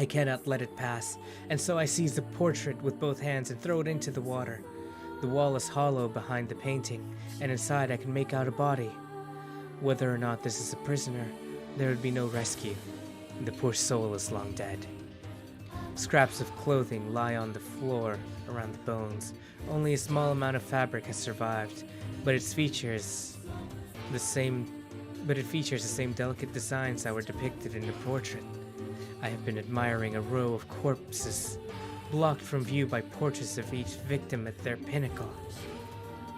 A: I cannot let it pass, and so I seize the portrait with both hands and throw it into the water. The wall is hollow behind the painting, and inside I can make out a body. Whether or not this is a prisoner, there would be no rescue. The poor soul is long dead. Scraps of clothing lie on the floor around the bones. Only a small amount of fabric has survived, but it features the same delicate designs that were depicted in the portrait. I have been admiring a row of corpses, blocked from view by portraits of each victim at their pinnacle.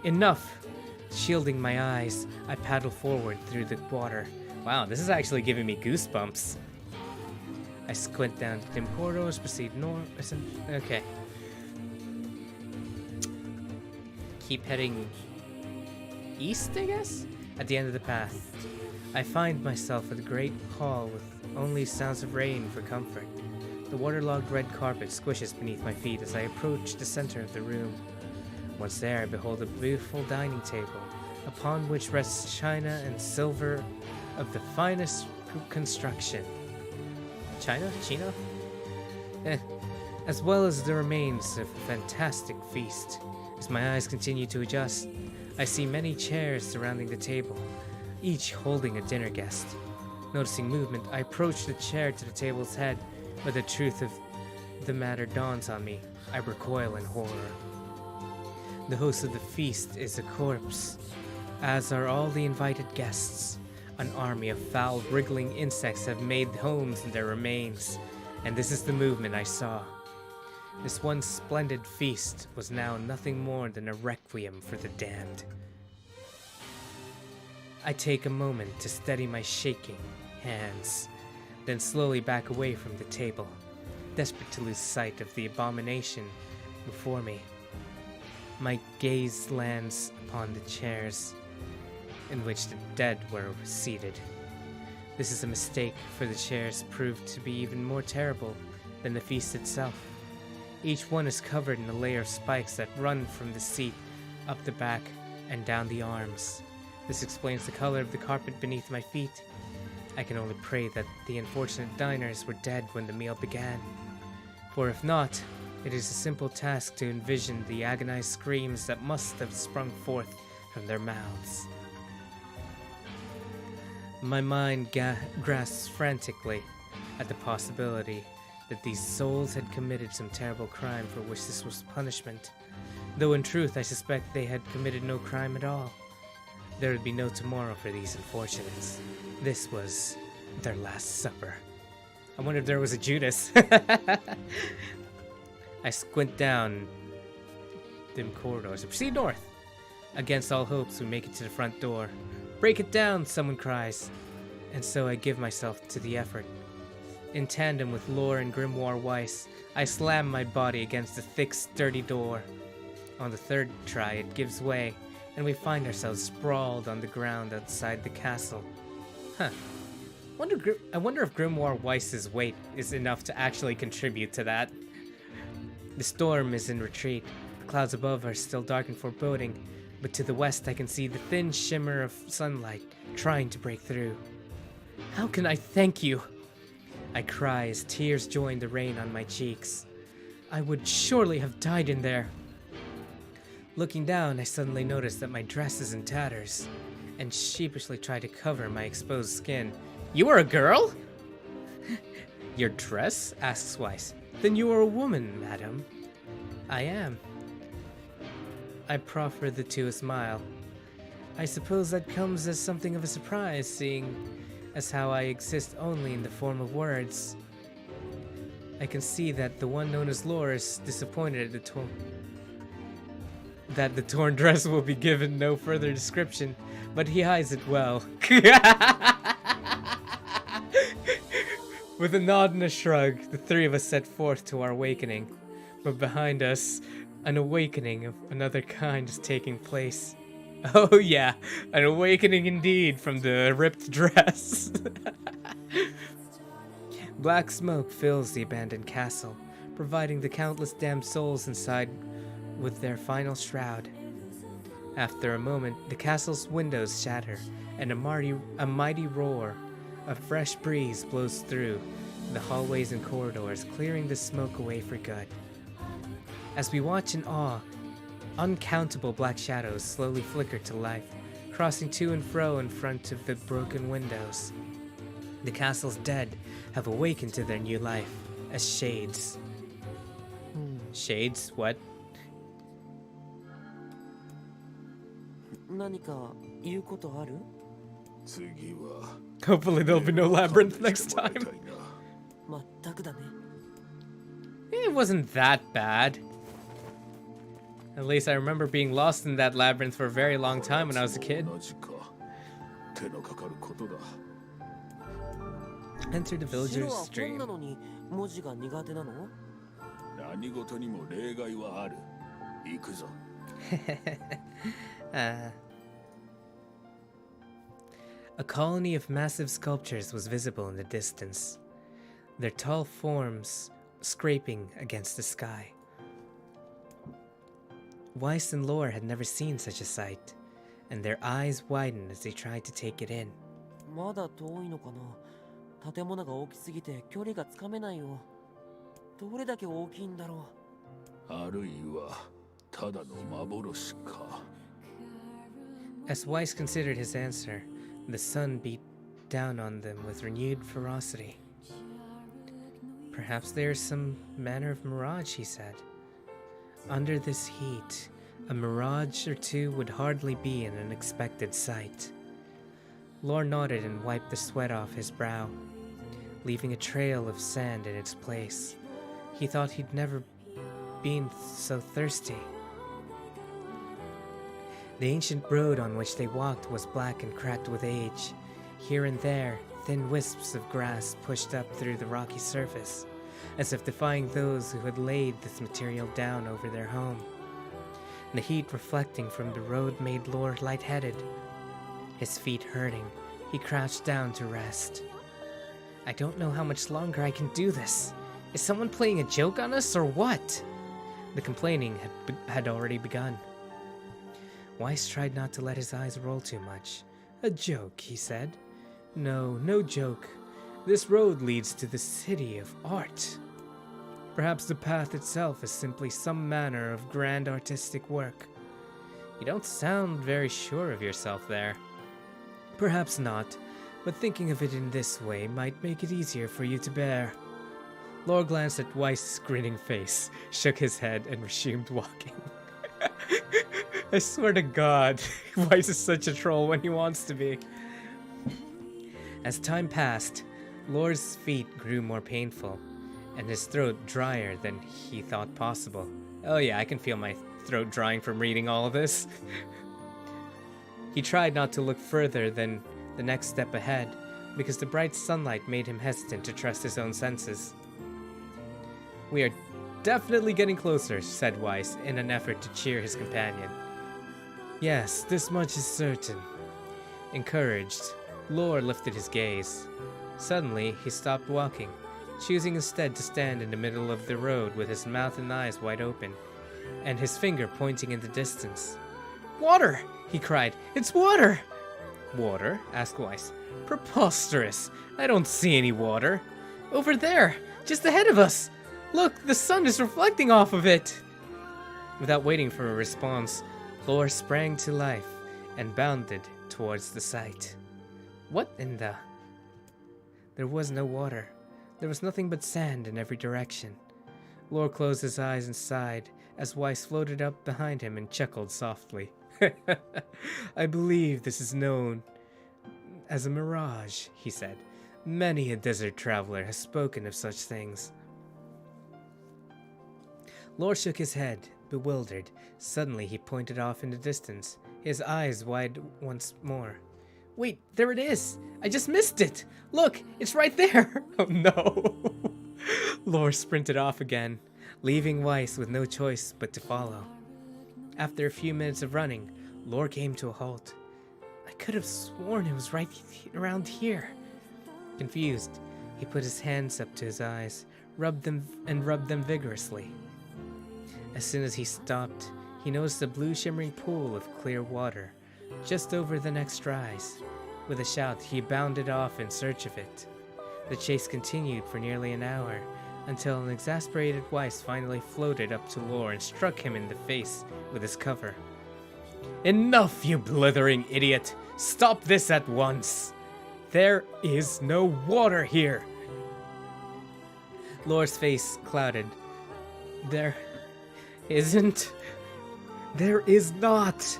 A: Enough! Shielding my eyes, I paddle forward through the water. Wow, this is actually giving me goosebumps. I squint down the dim corridors, proceed north. Okay. Keep heading east, I guess? At the end of the path, I find myself at a great hall with only sounds of rain for comfort. The waterlogged red carpet squishes beneath my feet as I approach the center of the room. Once there, I behold a beautiful dining table, upon which rests china and silver of the finest construction. China? As well as the remains of a fantastic feast. As my eyes continue to adjust, I see many chairs surrounding the table, each holding a dinner guest. Noticing movement, I approach the chair to the table's head, but the truth of the matter dawns on me. I recoil in horror. The host of the feast is a corpse, as are all the invited guests. An army of foul, wriggling insects have made homes in their remains, and this is the movement I saw. This one splendid feast was now nothing more than a requiem for the damned. I take a moment to steady my shaking hands, then slowly back away from the table, desperate to lose sight of the abomination before me. My gaze lands upon the chairs in which the dead were seated. This is a mistake, for the chairs proved to be even more terrible than the feast itself. Each one is covered in a layer of spikes that run from the seat up the back and down the arms. This explains the color of the carpet beneath my feet. I can only pray that the unfortunate diners were dead when the meal began. For if not, it is a simple task to envision the agonized screams that must have sprung forth from their mouths. My mind grasps frantically at the possibility that these souls had committed some terrible crime for which this was punishment, though in truth I suspect they had committed no crime at all. There would be no tomorrow for these unfortunates. This was their last supper. I wonder if there was a Judas. I squint down dim corridors and proceed north. Against all hopes, we make it to the front door. Break it down, someone cries. And so I give myself to the effort. In tandem with Lore and Grimoire Weiss, I slam my body against the thick, sturdy door. On the third try, it gives way, and we find ourselves sprawled on the ground outside the castle. Huh. I wonder if Grimoire Weiss's weight is enough to actually contribute to that. The storm is in retreat. The clouds above are still dark and foreboding, but to the west I can see the thin shimmer of sunlight trying to break through. How can I thank you? I cry as tears join the rain on my cheeks. I would surely have died in there. Looking down, I suddenly notice that my dress is in tatters, and sheepishly try to cover my exposed skin. You are a girl? Your dress? Asks Weiss. Then you are a woman, madam. I am. I proffer the two a smile. I suppose that comes as something of a surprise, seeing as how I exist only in the form of words. I can see that the one known as Lore is disappointed at the torn dress will be given no further description, but he hides it well. With a nod and a shrug, the three of us set forth to our awakening. But behind us, an awakening of another kind is taking place. Oh yeah, an awakening indeed from the ripped dress. Black smoke fills the abandoned castle, providing the countless damned souls inside with their final shroud. After a moment, the castle's windows shatter, and a mighty roar of fresh breeze blows through the hallways and corridors, clearing the smoke away for good. As we watch in awe, uncountable black shadows slowly flicker to life, crossing to and fro in front of the broken windows. The castle's dead have awakened to their new life as shades. Shades? What?
B: 何か言うことある?
C: 次は
A: Hopefully there'll be no labyrinth next time.
B: 全くだね。
A: It wasn't that bad. At least I remember being lost in that labyrinth for a very long time when I was a kid.
C: 同じか手のかかることだ
A: Enter the
B: 白
A: villager's
B: は本
A: stream.
B: なのに文字が苦手なの?
C: 何事にも例外はある行くぞ
A: A colony of massive sculptures was visible in the distance, their tall forms scraping against the sky. Weiss and Lore had never seen such a sight, and their eyes widened as they tried to take it in.
B: まだ遠いのかな。建物が大きすぎて距離がつかめないよ。どれだけ大きいんだろう。
C: あるいはただの幻か
A: As Weiss considered his answer, the sun beat down on them with renewed ferocity. Perhaps there is some manner of mirage, he said. Under this heat, a mirage or two would hardly be an unexpected sight. Lore nodded and wiped the sweat off his brow, leaving a trail of sand in its place. He thought he'd never been so thirsty. The ancient road on which they walked was black and cracked with age. Here and there, thin wisps of grass pushed up through the rocky surface, as if defying those who had laid this material down over their home. The heat reflecting from the road made Lore lightheaded. His feet hurting, he crouched down to rest. I don't know how much longer I can do this. Is someone playing a joke on us or what? The complaining had already begun. Weiss tried not to let his eyes roll too much. A joke, he said. No, no joke. This road leads to the city of art. Perhaps the path itself is simply some manner of grand artistic work. You don't sound very sure of yourself there. Perhaps not, but thinking of it in this way might make it easier for you to bear. Lore glanced at Weiss's grinning face, shook his head, and resumed walking. I swear to God, Weiss is such a troll when he wants to be. As time passed, Lore's feet grew more painful, and his throat drier than he thought possible. Oh yeah, I can feel my throat drying from reading all of this. He tried not to look further than the next step ahead, because the bright sunlight made him hesitant to trust his own senses. "We are definitely getting closer," said Weiss in an effort to cheer his companion. "Yes, this much is certain." Encouraged, Lore lifted his gaze. Suddenly, he stopped walking, choosing instead to stand in the middle of the road with his mouth and eyes wide open, and his finger pointing in the distance. "Water!" he cried. "It's water!" "Water?" asked Weiss. "Preposterous! I don't see any water. Over there, just ahead of us! Look, the sun is reflecting off of it!" Without waiting for a response, Lore sprang to life and bounded towards the sight. What in the... There was no water. There was nothing but sand in every direction. Lore closed his eyes and sighed as Weiss floated up behind him and chuckled softly. "I believe this is known as a mirage," he said. "Many a desert traveler has spoken of such things." Lore shook his head, bewildered. Suddenly he pointed off in the distance, his eyes wide once more. "Wait, there it is! I just missed it! Look, it's right there!" Oh no! Lore sprinted off again, leaving Weiss with no choice but to follow. After a few minutes of running, Lore came to a halt. "I could have sworn it was right around here." Confused, he put his hands up to his eyes, rubbed them vigorously. As soon as he stopped, he noticed a blue shimmering pool of clear water just over the next rise. With a shout, he bounded off in search of it. The chase continued for nearly an hour, until an exasperated Weiss finally floated up to Lore and struck him in the face with his cover. "Enough, you blithering idiot! Stop this at once! There is no water here!" Lore's face clouded. "There isn't. There is not.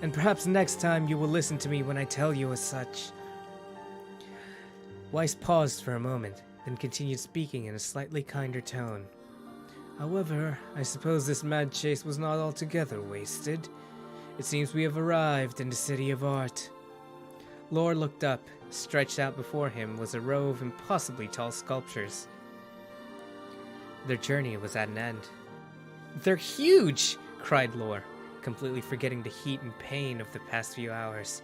A: And perhaps next time you will listen to me when I tell you as such." Weiss paused for a moment, then continued speaking in a slightly kinder tone. "However, I suppose this mad chase was not altogether wasted. It seems we have arrived in the City of Art." Lore looked up. Stretched out before him was a row of impossibly tall sculptures. Their journey was at an end. "They're huge!" cried Lore, completely forgetting the heat and pain of the past few hours.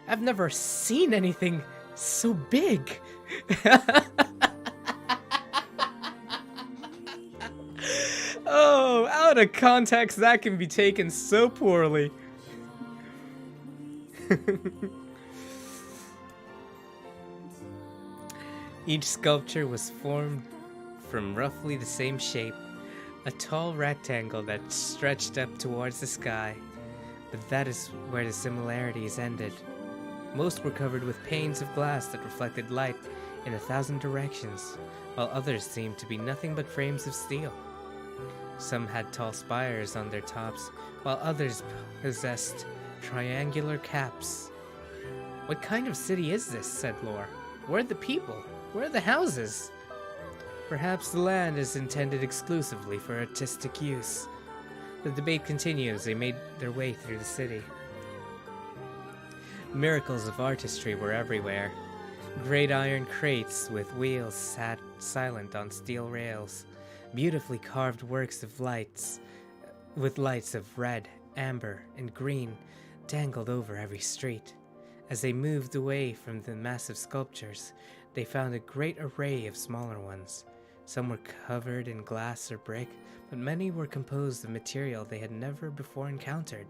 A: "I've never seen anything so big!" Oh, out of context, that can be taken so poorly. Each sculpture was formed from roughly the same shape, a tall rectangle that stretched up towards the sky, but that is where the similarities ended. Most were covered with panes of glass that reflected light in 1,000 directions, while others seemed to be nothing but frames of steel. Some had tall spires on their tops, while others possessed triangular caps. "What kind of city is this?" said Lore. "Where are the people? Where are the houses?" "Perhaps the land is intended exclusively for artistic use." The debate continued as they made their way through the city. Miracles of artistry were everywhere. Great iron crates with wheels sat silent on steel rails. Beautifully carved works of lights, with lights of red, amber, and green, dangled over every street. As they moved away from the massive sculptures, they found a great array of smaller ones. Some were covered in glass or brick, but many were composed of material they had never before encountered.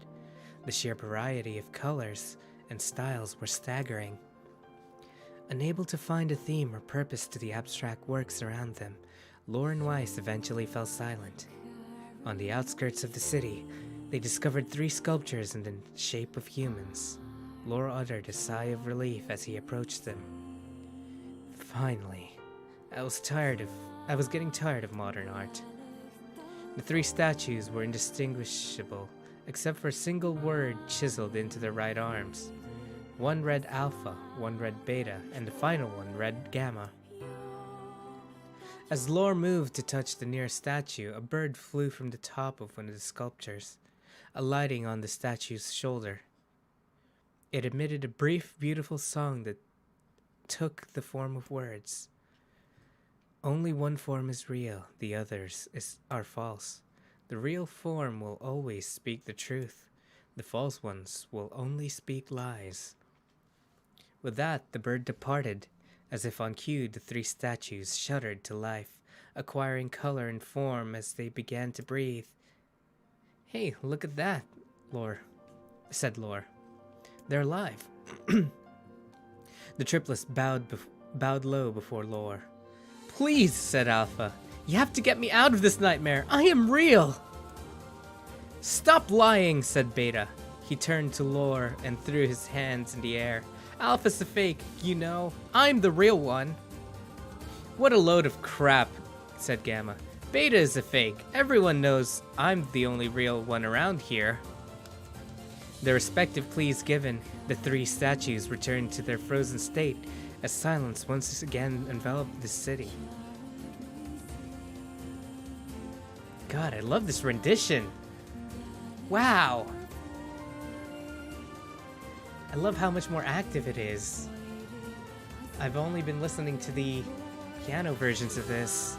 A: The sheer variety of colors and styles were staggering. Unable to find a theme or purpose to the abstract works around them, Lore and Weiss eventually fell silent. On the outskirts of the city, they discovered 3 sculptures in the shape of humans. Lore uttered a sigh of relief as he approached them. Finally, I was getting tired of modern art. The 3 statues were indistinguishable, except for a single word chiseled into their right arms. One read Alpha, one read Beta, and the final one read Gamma. As Lore moved to touch the nearest statue, a bird flew from the top of one of the sculptures, alighting on the statue's shoulder. It emitted a brief, beautiful song that took the form of words. Only one form is real, the others are false. The real form will always speak the truth. The false ones will only speak lies. With that, the bird departed. As if on cue, the three statues shuddered to life, acquiring color and form as they began to breathe. Hey, look at that, said Lore. They're alive. The triplets bowed low before Lore. Please, said Alpha. You have to get me out of this nightmare. I am real. Stop lying, said Beta. He turned to Lore and threw his hands in the air. Alpha's a fake, you know. I'm the real one. What a load of crap, said Gamma. Beta is a fake. Everyone knows I'm the only real one around here. Their respective pleas given, the three statues returned to their frozen state as silence once again enveloped the city. God, I love this rendition. Wow. I love how much more active it is. I've only been listening to the piano versions of this.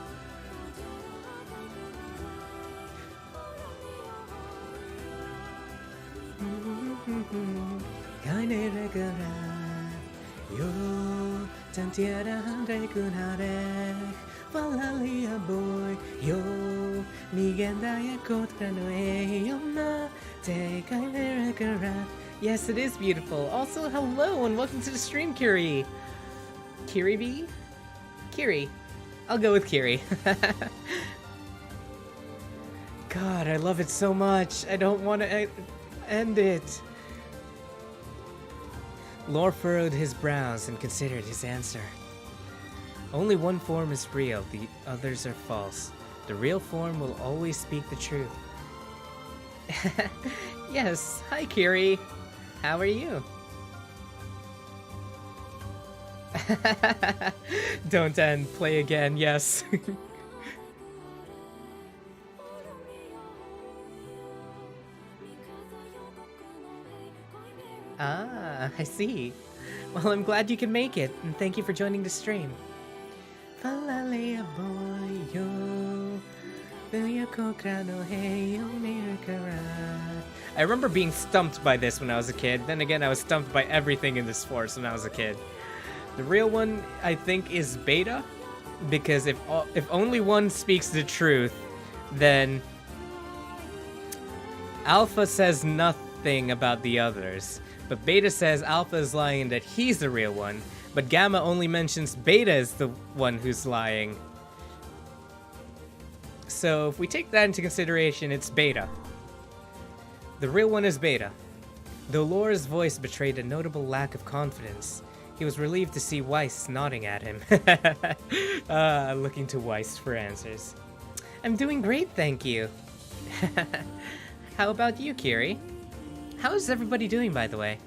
A: Yes, it is beautiful. Also, hello and welcome to the stream, Kiri. Kiri V? Kiri. I'll go with Kiri. God, I love it so much. I don't want to end it. Lore furrowed his brows and considered his answer. Only one form is real, the others are false. The real form will always speak the truth. Yes, hi Kiri. How are you? Don't end, play again, yes. Ah, I see. Well, I'm glad you can make it, and thank you for joining the stream. I remember being stumped by this when I was a kid. Then again, I was stumped by everything in this force when I was a kid. The real one, I think, is Beta, because if only one speaks the truth, then Alpha says nothing about the others. But Beta says Alpha is lying and that he's the real one, but Gamma only mentions Beta is the one who's lying. So if we take that into consideration, it's Beta. The real one is Beta. Though Lore's voice betrayed a notable lack of confidence, he was relieved to see Weiss nodding at him. Looking to Weiss for answers. I'm doing great, thank you. How about you, Kiri? How is everybody doing, by the way?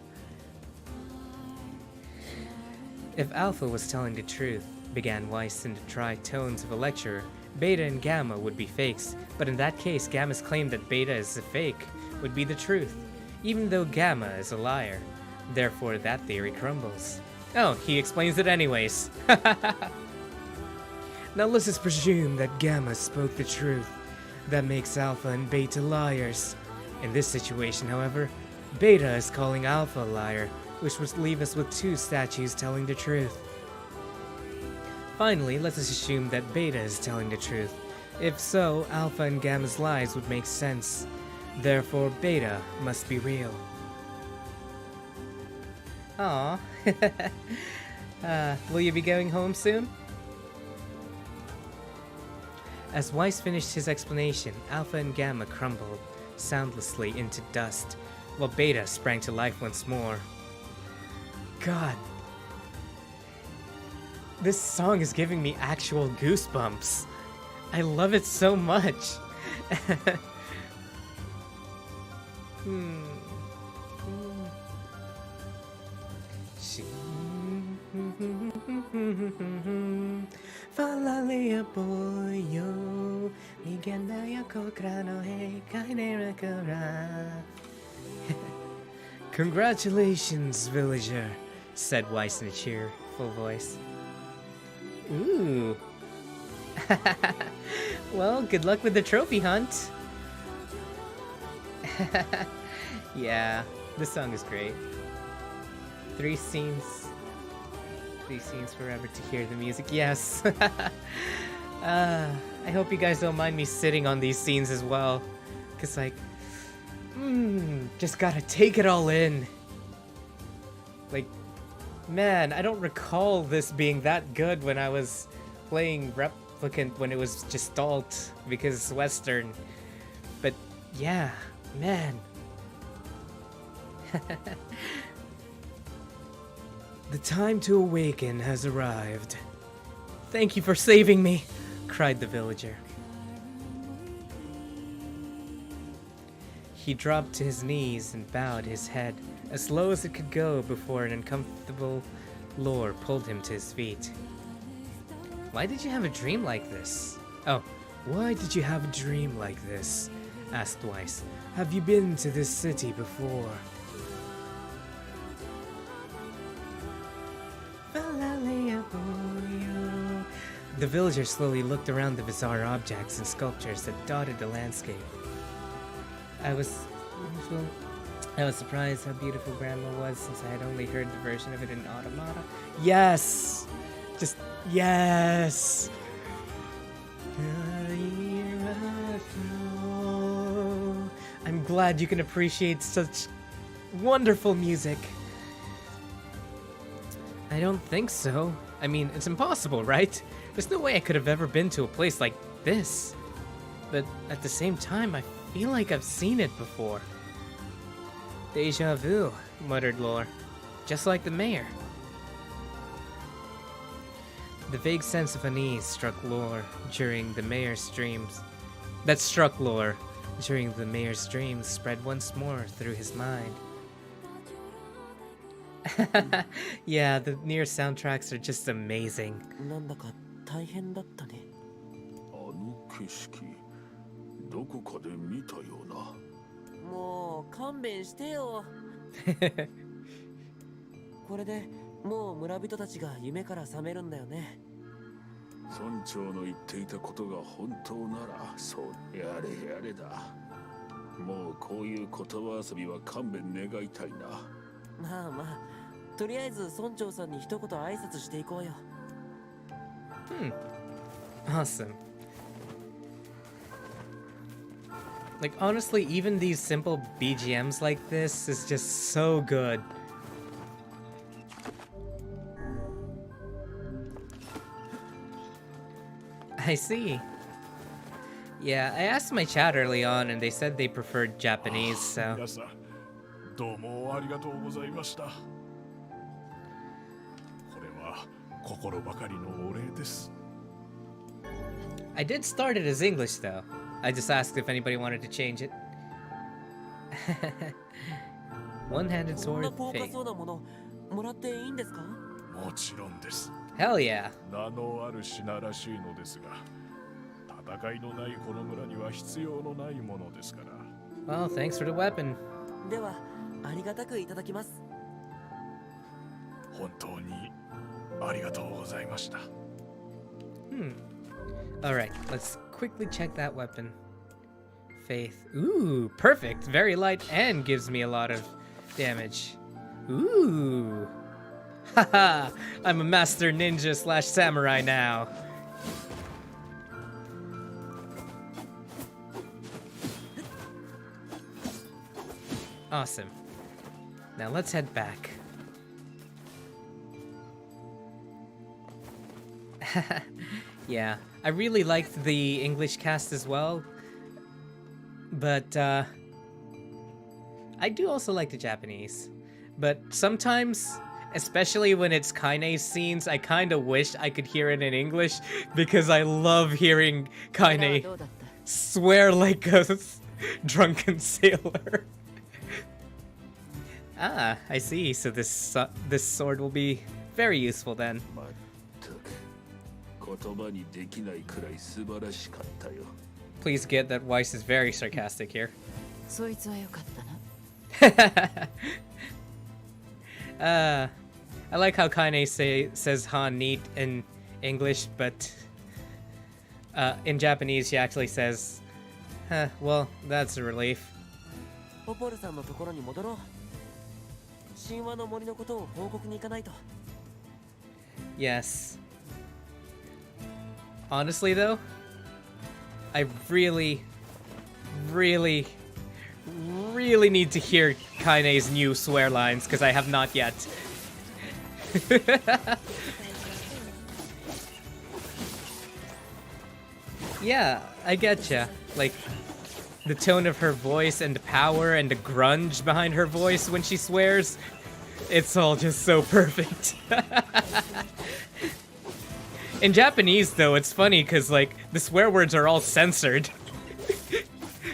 A: If Alpha was telling the truth, began Weiss in the dry tones of a lecturer, Beta and Gamma would be fakes, but in that case, Gamma's claim that Beta is a fake would be the truth, even though Gamma is a liar. Therefore, that theory crumbles. Oh, he explains it anyways. Now let's just presume that Gamma spoke the truth. That makes Alpha and Beta liars. In this situation, however, Beta is calling Alpha a liar, which would leave us with two statues telling the truth. Finally, let us assume that Beta is telling the truth. If so, Alpha and Gamma's lies would make sense. Therefore, Beta must be real. Aww. Will you be going home soon? As Weiss finished his explanation, Alpha and Gamma crumbled soundlessly into dust, while Beta sprang to life once more. God. This song is giving me actual goosebumps. I love it so much. Falalia boyo, Migandaya Kokrano he Kainerakara. Congratulations, villager, said Weiss in a cheerful voice. Ooh. Well, good luck with the trophy hunt. Yeah, this song is great. Three scenes forever to hear the music. Yes. I hope you guys don't mind me sitting on these scenes as well, cause like, just gotta take it all in. Like, man, I don't recall this being that good when I was playing Replicant when it was just alt because it's Western. But yeah, man. The time to awaken has arrived. Thank you for saving me, cried the villager. He dropped to his knees and bowed his head as low as it could go before an uncomfortable lore pulled him to his feet. Why did you have a dream like this? Oh, why did you have a dream like this? Asked Weiss. Have you been to this city before? The villager slowly looked around the bizarre objects and sculptures that dotted the landscape. I was surprised how beautiful Grandma was since I had only heard the version of it in Automata. Yes! Just, yes! I'm glad you can appreciate such wonderful music. I don't think so. I mean, it's impossible, right? There's no way I could have ever been to a place like this. But at the same time, I feel like I've seen it before. Deja vu, muttered Lore. Just like the mayor. The vague sense of unease struck Lore during the mayor's dreams. Spread once more through his mind. Yeah, the Nier soundtracks are just amazing.
B: なんだか大変だったね。
C: あの景色、どこかで見たような。
B: もう勘弁してよ。これでもう村人たちが夢から覚めるんだよね。
C: 村長の言っていたことが本当なら、そうやれやれだ。もうこういう言葉遊びは勘弁願いたいな。
B: まあまあ、とりあえず村長さんに一言挨拶していこうよ。
A: Awesome. Like, honestly, even these simple BGMs like this is just so good. I see. Yeah, I asked my chat early on and they said they preferred Japanese, so...
C: 皆さん、どうもありがとうございました。これは心ばかりのお礼です。
A: I did start it as English, though. I just asked if anybody wanted to change it. One-handed
B: こんな
A: sword
B: 高価
A: fate.
B: そうなものもらっていいんですか？
C: もちろんです。
A: Hell yeah.
C: 名のある品らしいのですが、戦いのないこの村には必要のないものですから。
A: Well, thanks for the weapon.
B: ではありがたくいただきます。
C: 本当にありがとうございました。
A: Alright, let's quickly check that weapon. Faith. Ooh, perfect. Very light and gives me a lot of damage. Ooh. Haha, I'm a master ninja / samurai now. Awesome. Now let's head back. Yeah, I really liked the English cast as well, but I do also like the Japanese. But sometimes, especially when it's Kaine scenes, I kind of wish I could hear it in English because I love hearing Kaine swear like a drunken sailor. Ah, I see. So this sword will be very useful then.
C: まったく、こ言葉にできないくらい素晴らしかったよ。
A: Please get that Weiss is very sarcastic here.
B: そいつはよかったな。
A: I like how Kaine says Han neat in English, but in Japanese she actually says, well, that's a relief.
B: ポポルさんのところに戻ろう。神話の森のことを報告に行かないと。
A: Yes. Honestly, though, I really need to hear Kaine's new swear lines, because I have not yet. Yeah, I getcha. Like, the tone of her voice and the power and the grunge behind her voice when she swears, it's all just so perfect. In Japanese, though, it's funny because, like, the swear words are all censored.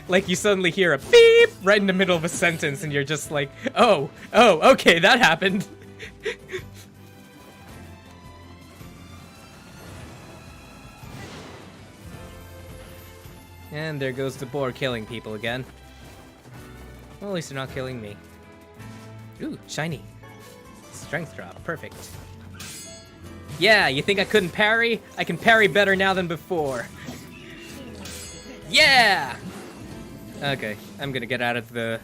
A: Like, you suddenly hear a beep right in the middle of a sentence, and you're just like, oh, okay, that happened. And there goes the boar killing people again. Well, at least they're not killing me. Ooh, shiny. Strength drop, perfect. Yeah, you think I couldn't parry? I can parry better now than before. Yeah! Okay, I'm gonna get out of the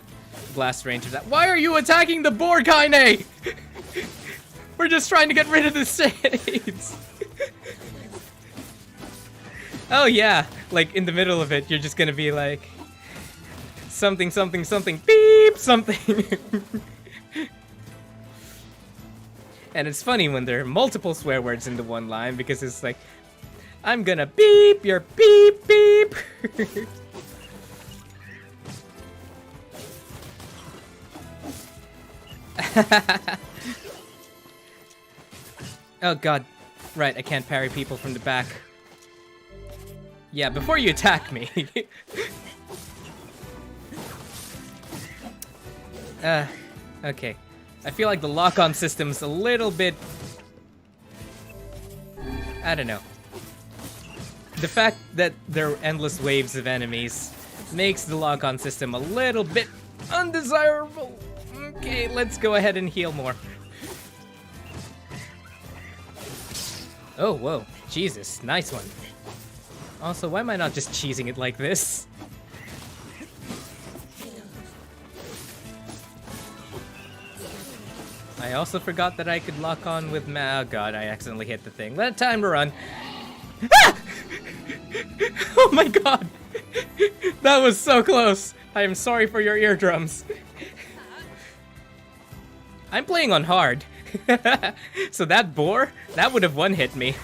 A: blast range of that. Why are you attacking the boar, Kaine? We're just trying to get rid of the shades. Oh yeah, like in the middle of it, you're just gonna be like something, something, something, beep, something. And it's funny when there are multiple swear words into one line because it's like, I'm gonna beep your beep beep. Oh god, right, I can't parry people from the back. Yeah, before you attack me. Okay. I feel like the lock-on system's a little bit... I don't know. The fact that there are endless waves of enemies makes the lock-on system a little bit undesirable. Okay, let's go ahead and heal more. Oh, whoa. Jesus, nice one. Also, why am I not just cheesing it like this? I also forgot that I could lock on with oh god, I accidentally hit the thing. Let time to run. Ah! Oh my god! That was so close! I am sorry for your eardrums. I'm playing on hard. So that boar, that would have one-hit me.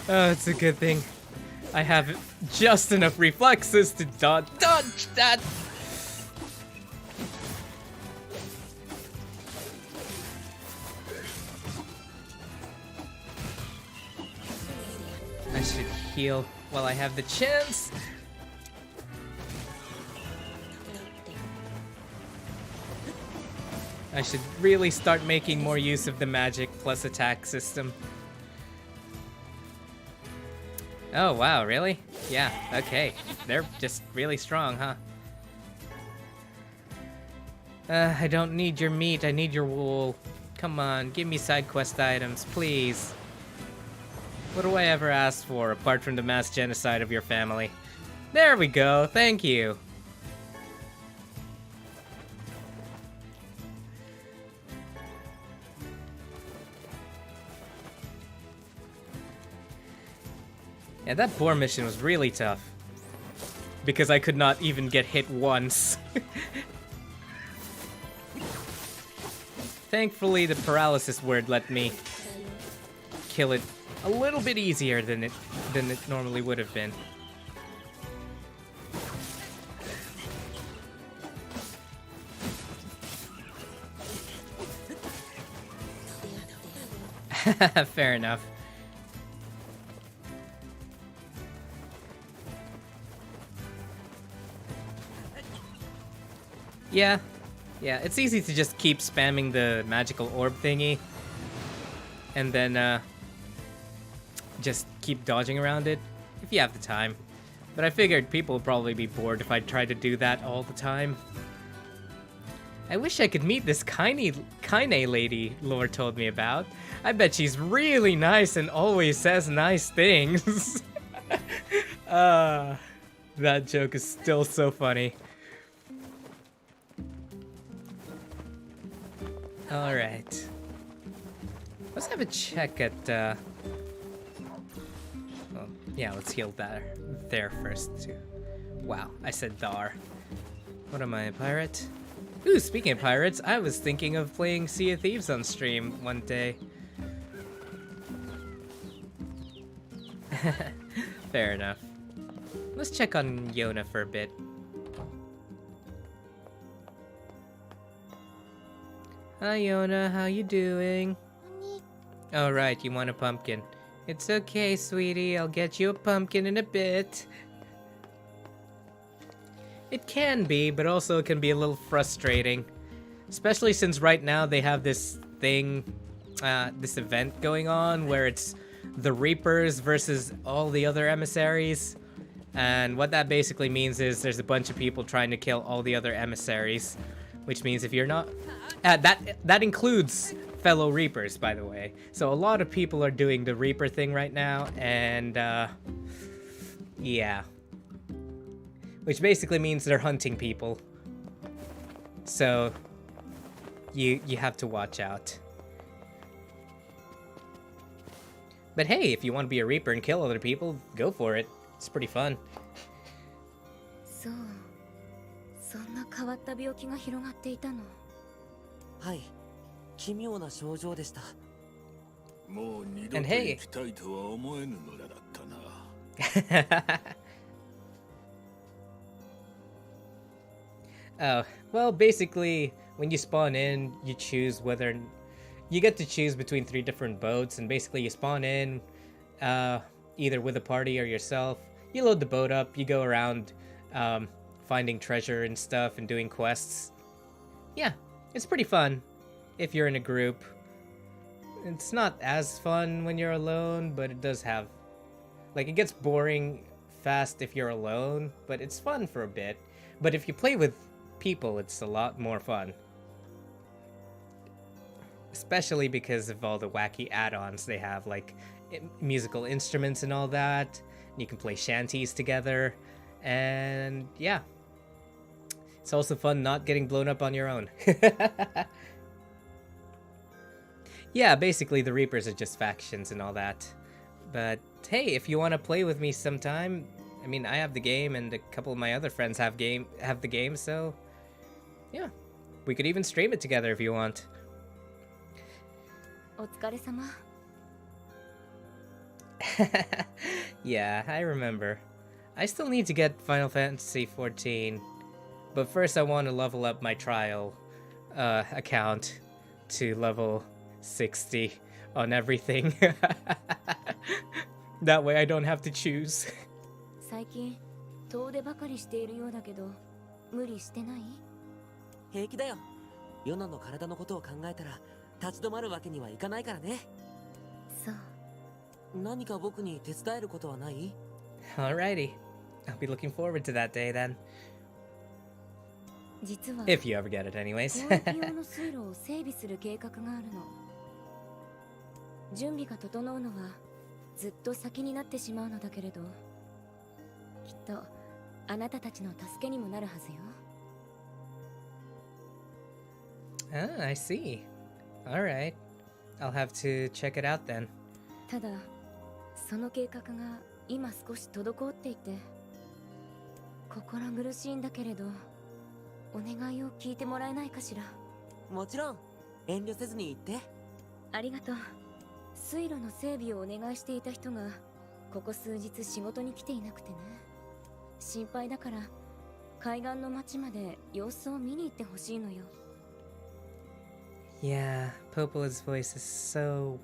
A: Oh, it's a good thing I have just enough reflexes to dodge that. I should heal while I have the chance. I should really start making more use of the magic plus attack system. Oh, wow, really? Yeah, okay. They're just really strong, huh? I don't need your meat, I need your wool. Come on, give me side quest items, please. What do I ever ask for, apart from the mass genocide of your family? There we go, thank you. Yeah, that boar mission was really tough. Because I could not even get hit once. Thankfully, the paralysis word let me kill it a little bit easier than it normally would have been. Fair enough. Yeah, it's easy to just keep spamming the magical orb thingy and then just keep dodging around it if you have the time. But I figured people would probably be bored if I tried to do that all the time. I wish I could meet this Kaine lady Lore told me about. I bet she's really nice and always says nice things. That joke is still so funny. Alright. Let's have a check at, well, yeah, let's heal there first, too. Wow, I said Dar. What am I, a pirate? Ooh, speaking of pirates, I was thinking of playing Sea of Thieves on stream one day. Fair enough. Let's check on Yona for a bit. Hi Yona, how you doing? Alright, you want a pumpkin. It's okay, sweetie, I'll get you a pumpkin in a bit. It can be, but also it can be a little frustrating. Especially since right now they have this thing, this event going on where it's the Reapers versus all the other emissaries. And what that basically means is there's a bunch of people trying to kill all the other emissaries. Which means if you're not... that includes fellow Reapers, by the way. So a lot of people are doing the Reaper thing right now, and yeah. Which basically means they're hunting people. So you have to watch out. But hey, if you want to be a Reaper and kill other people, go for it. It's pretty fun.
E: そう、そんな変わった病気が広がっていたの。
B: はい、奇妙な症状でした。
C: もう二度と生きたいとは思えぬのだったな。
A: Oh, well, basically, when you spawn in, you choose whether... You get to choose between 3 different boats, and basically you spawn in, either with a party or yourself. You load the boat up, you go around, finding treasure and stuff and doing quests. Yeah, it's pretty fun if you're in a group. It's not as fun when you're alone, but it does have... Like, it gets boring fast if you're alone, but it's fun for a bit. But if you play with people, it's a lot more fun. Especially because of all the wacky add-ons they have, like musical instruments and all that. You can play shanties together, and yeah. It's also fun not getting blown up on your own. Yeah, basically the Reapers are just factions and all that. But hey, if you want to play with me sometime, I mean, I have the game and a couple of my other friends have the game, so yeah. We could even stream it together if you want.
E: お疲れ様。
A: Yeah, I remember. I still need to get Final Fantasy XIV, but first I want to level up my trial account to level 60 on everything. That way I don't have to choose.
E: 最近遠出ばかりしているようだけど、無理してない？
B: 平気だよ。ヨナの体のことを考えたら立ち止まるわけにはいかないからね。
E: そう。
B: 何か僕に手伝えることはない？
A: Alrighty. I'll be looking forward to that day then.
E: 実は
A: If you ever get it anyways.
E: 交易用の水路を整備する計画があるの。準備が整うのはずっと先になってしまうのだけれど、きっとあなたたちの助けにもなるはずよ。
A: Ah, I see. Alright. I'll have to check it out then.
E: ただ、その計画が今少し滞っていて、心苦しいんだけれど、お願いを聞いてもらえないかしら。
B: もちろん、遠慮せずに言って。
E: ありがとう。水路の整備をお願いしていた人が、ここ数日仕事に来ていなくてね。心配だから、海岸の町まで様子を見に行ってほしいのよ。
A: Yeah, Popola's voice is so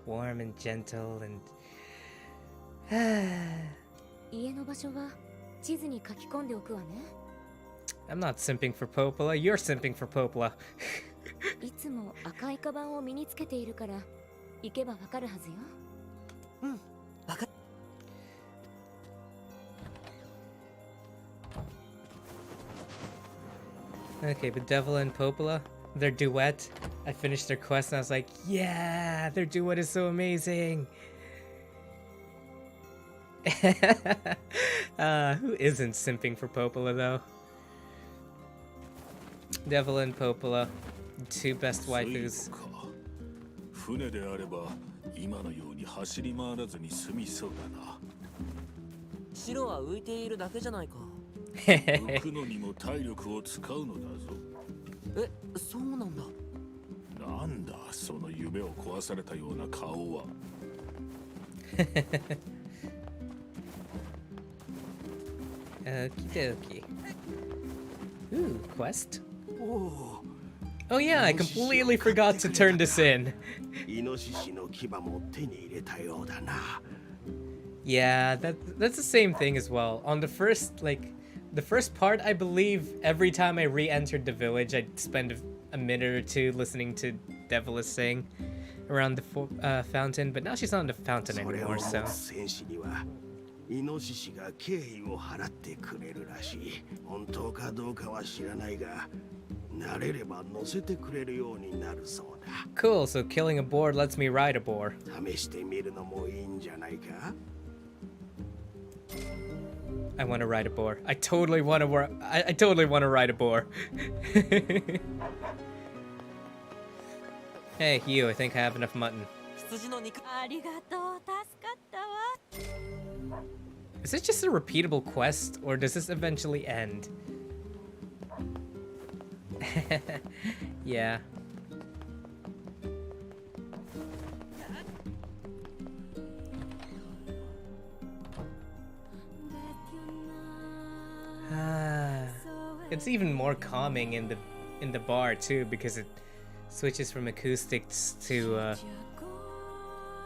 A: warm and gentle and...
E: 家の場所は地図に書き込んでおくわね。
A: I'm not simping for Popola, you're simping for Popola.
E: いつも赤いカバンを身につけているから行けばわかるはずよ。
B: うん、わかっ。
A: Okay, but Devil and Popola, their duet, I finished their quest and I was like, yeah, their duet is so amazing. Who isn't simping for Popola though? Devil and Popola, two best waifus.
C: 船であれば今のように走り回らずに済みそうだな。
B: 白は浮いているだけじゃないか。
C: 浮くのにも体力を使うのだぞ。
B: え、そうなんだ。
C: なんだその夢を壊されたような顔は。
A: Okie dokie. Ooh, quest.
B: おお。
A: Oh yeah, I completely forgot to turn this in.
F: イノシシの牙も手に入れたようだな。
A: Yeah, that's the same thing as well. On the first part, I believe every time I re-entered the village, I'd spend a minute or two listening to Devilish sing around the fountain, but now she's not in the fountain
F: それを
A: anymore,
F: 持
A: so...
F: つ戦士にはイノシシが敬意を払ってくれるらしい。本当かどうかは知らないが、慣れれば乗せてくれるようになるそうだ。
A: Cool, so killing a boar lets me ride a boar.
F: 試してみるのもいいんじゃないか。
A: I want to ride a boar. I totally want to I totally want to ride a boar. Hey, you, I think I have enough mutton.
B: 羊の肉。
E: ありがとう、助かったわ。
A: Is this just a repeatable quest, or does this eventually end? Yeah. It's even more calming in the bar too, because it switches from acoustics to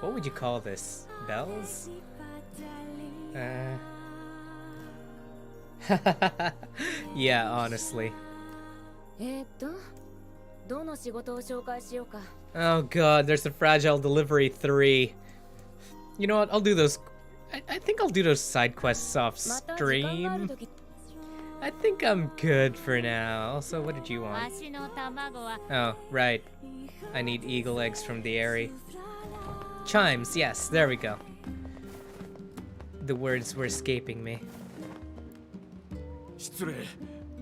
A: what would you call this? Bells? Yeah, honestly.
E: どの仕事を紹介しようか。
A: Oh god, there's a Fragile Delivery 3. You know what? I'll do those. I think I'll do those side quests off
E: また時間がある
A: stream.
E: 時。
A: I think I'm good for now. Also, what did you want?
E: わしの卵は
A: Oh, right. I need eagle eggs from the Airy. Chimes, yes, there we go. The words were escaping me.
C: 失礼。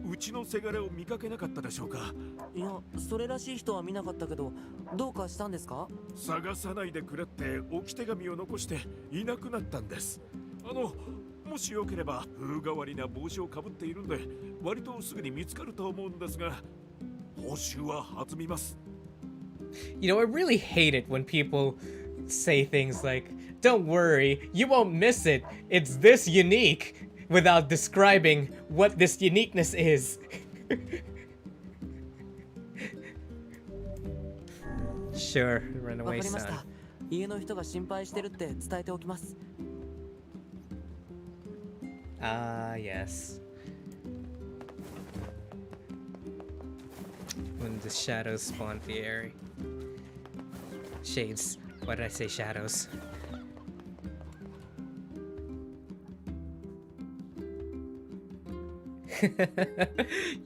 C: うちのせがれを見かけなかったでしょうか。
B: いや、それらしい人は見なかったけど、どうかしたんですか？
C: 探さないでくれって置き手紙を残していなくなったんです。もしよければ風変わりな帽子をかぶっているんで割とすぐに見つかると思うんですが報酬は弾みます。
A: You know, I really hate it when people say things like, "Don't worry, you won't miss it. It's this unique," without describing what this uniqueness is. Sure,
B: わ
A: run
B: か
A: away,
B: りました。
A: son.
B: 家の人が心配してるって伝えておきます。
A: Ah, yes. When the shadows spawn the Airy. Shades. Why did I say shadows?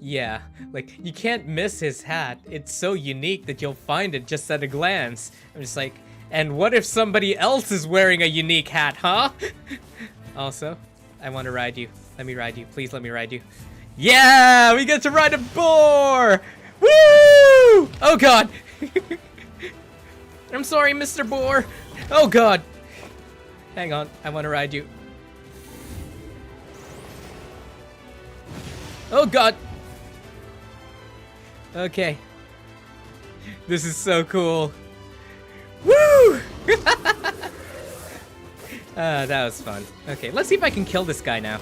A: Yeah, like, you can't miss his hat. It's so unique that you'll find it just at a glance. I'm just like, and what if somebody else is wearing a unique hat, huh? Also, I want to ride you. Let me ride you. Please let me ride you. Yeah, we get to ride a boar! Woo! Oh god! I'm sorry, Mr. Boar. Oh god. Hang on, I want to ride you. Oh god. Okay. This is so cool. Woo! That was fun. Okay, let's see if I can kill this guy now.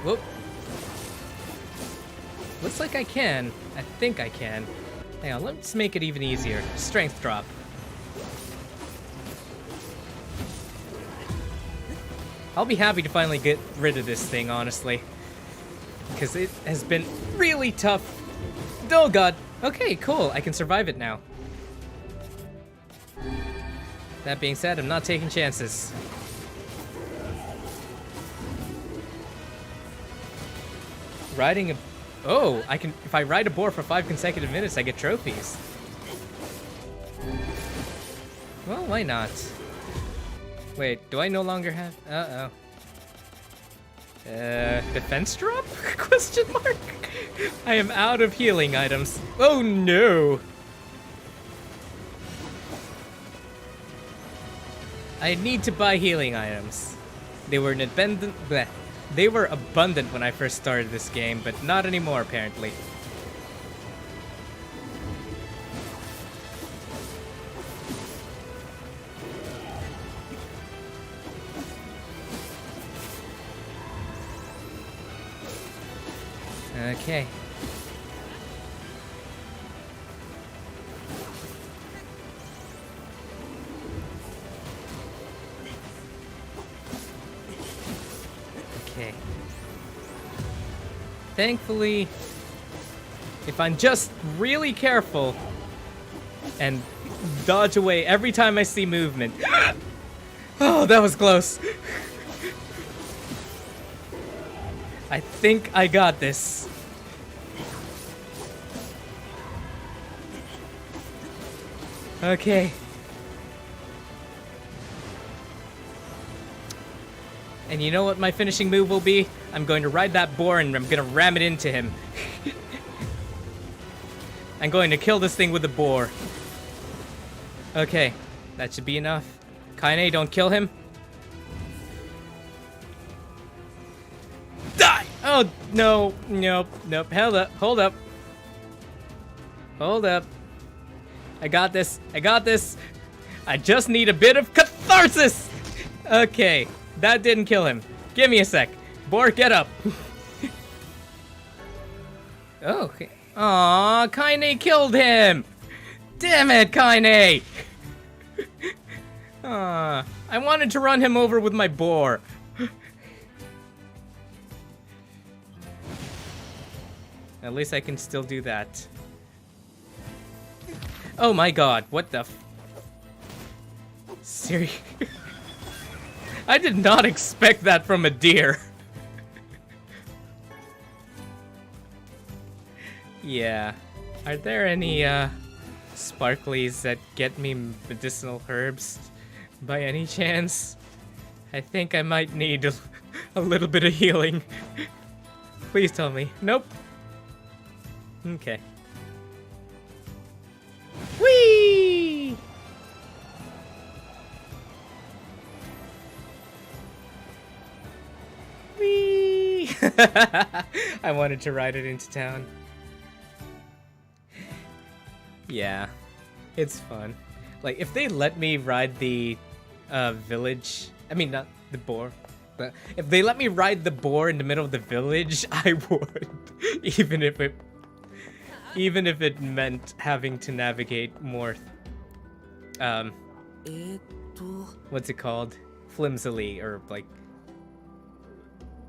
A: Whoop. looks like I can. I think I can. Hang on, let's make it even easier. Strength drop. I'll be happy to finally get rid of this thing, honestly. Because it has been really tough. Oh god. Okay, cool. I can survive it now. That being said, I'm not taking chances. Riding a... Oh, I can... If I ride a boar for 5 consecutive minutes, I get trophies. Well, why not? Wait, do I no longer have... Uh-oh. Defense drop? Question mark? I am out of healing items. Oh no! I need to buy healing items. They were abundant. Bleh. They were abundant when I first started this game, but not anymore apparently. Okay. Okay. Thankfully, if I'm just really careful and dodge away every time I see movement. Oh, that was close. I think I got this. Okay. And you know what my finishing move will be? I'm going to ride that boar and I'm going to ram it into him. I'm going to kill this thing with the boar. Okay, that should be enough. Kaine, don't kill him. Die! Oh, no, nope, nope. Hold up, hold up. Hold up. I got this, I got this. I just need a bit of catharsis! Okay, that didn't kill him. Give me a sec. Boar, get up. Oh, okay. Aw, Kaine killed him! Damn it, Kaine! Aw, I wanted to run him over with my boar. At least I can still do that. Oh my god, what the f... Seriously? I did not expect that from a deer. Yeah. Are there any, sparklies that get me medicinal herbs by any chance? I think I might need a little bit of healing. Please tell me. Nope. Okay. Whee! Whee! I wanted to ride it into town. Yeah, it's fun. Like, if they let me ride the village, I mean, not the boar, but if they let me ride the boar in the middle of the village, I would. Even if it meant having to navigate more, what's it called? Flimsily, or like,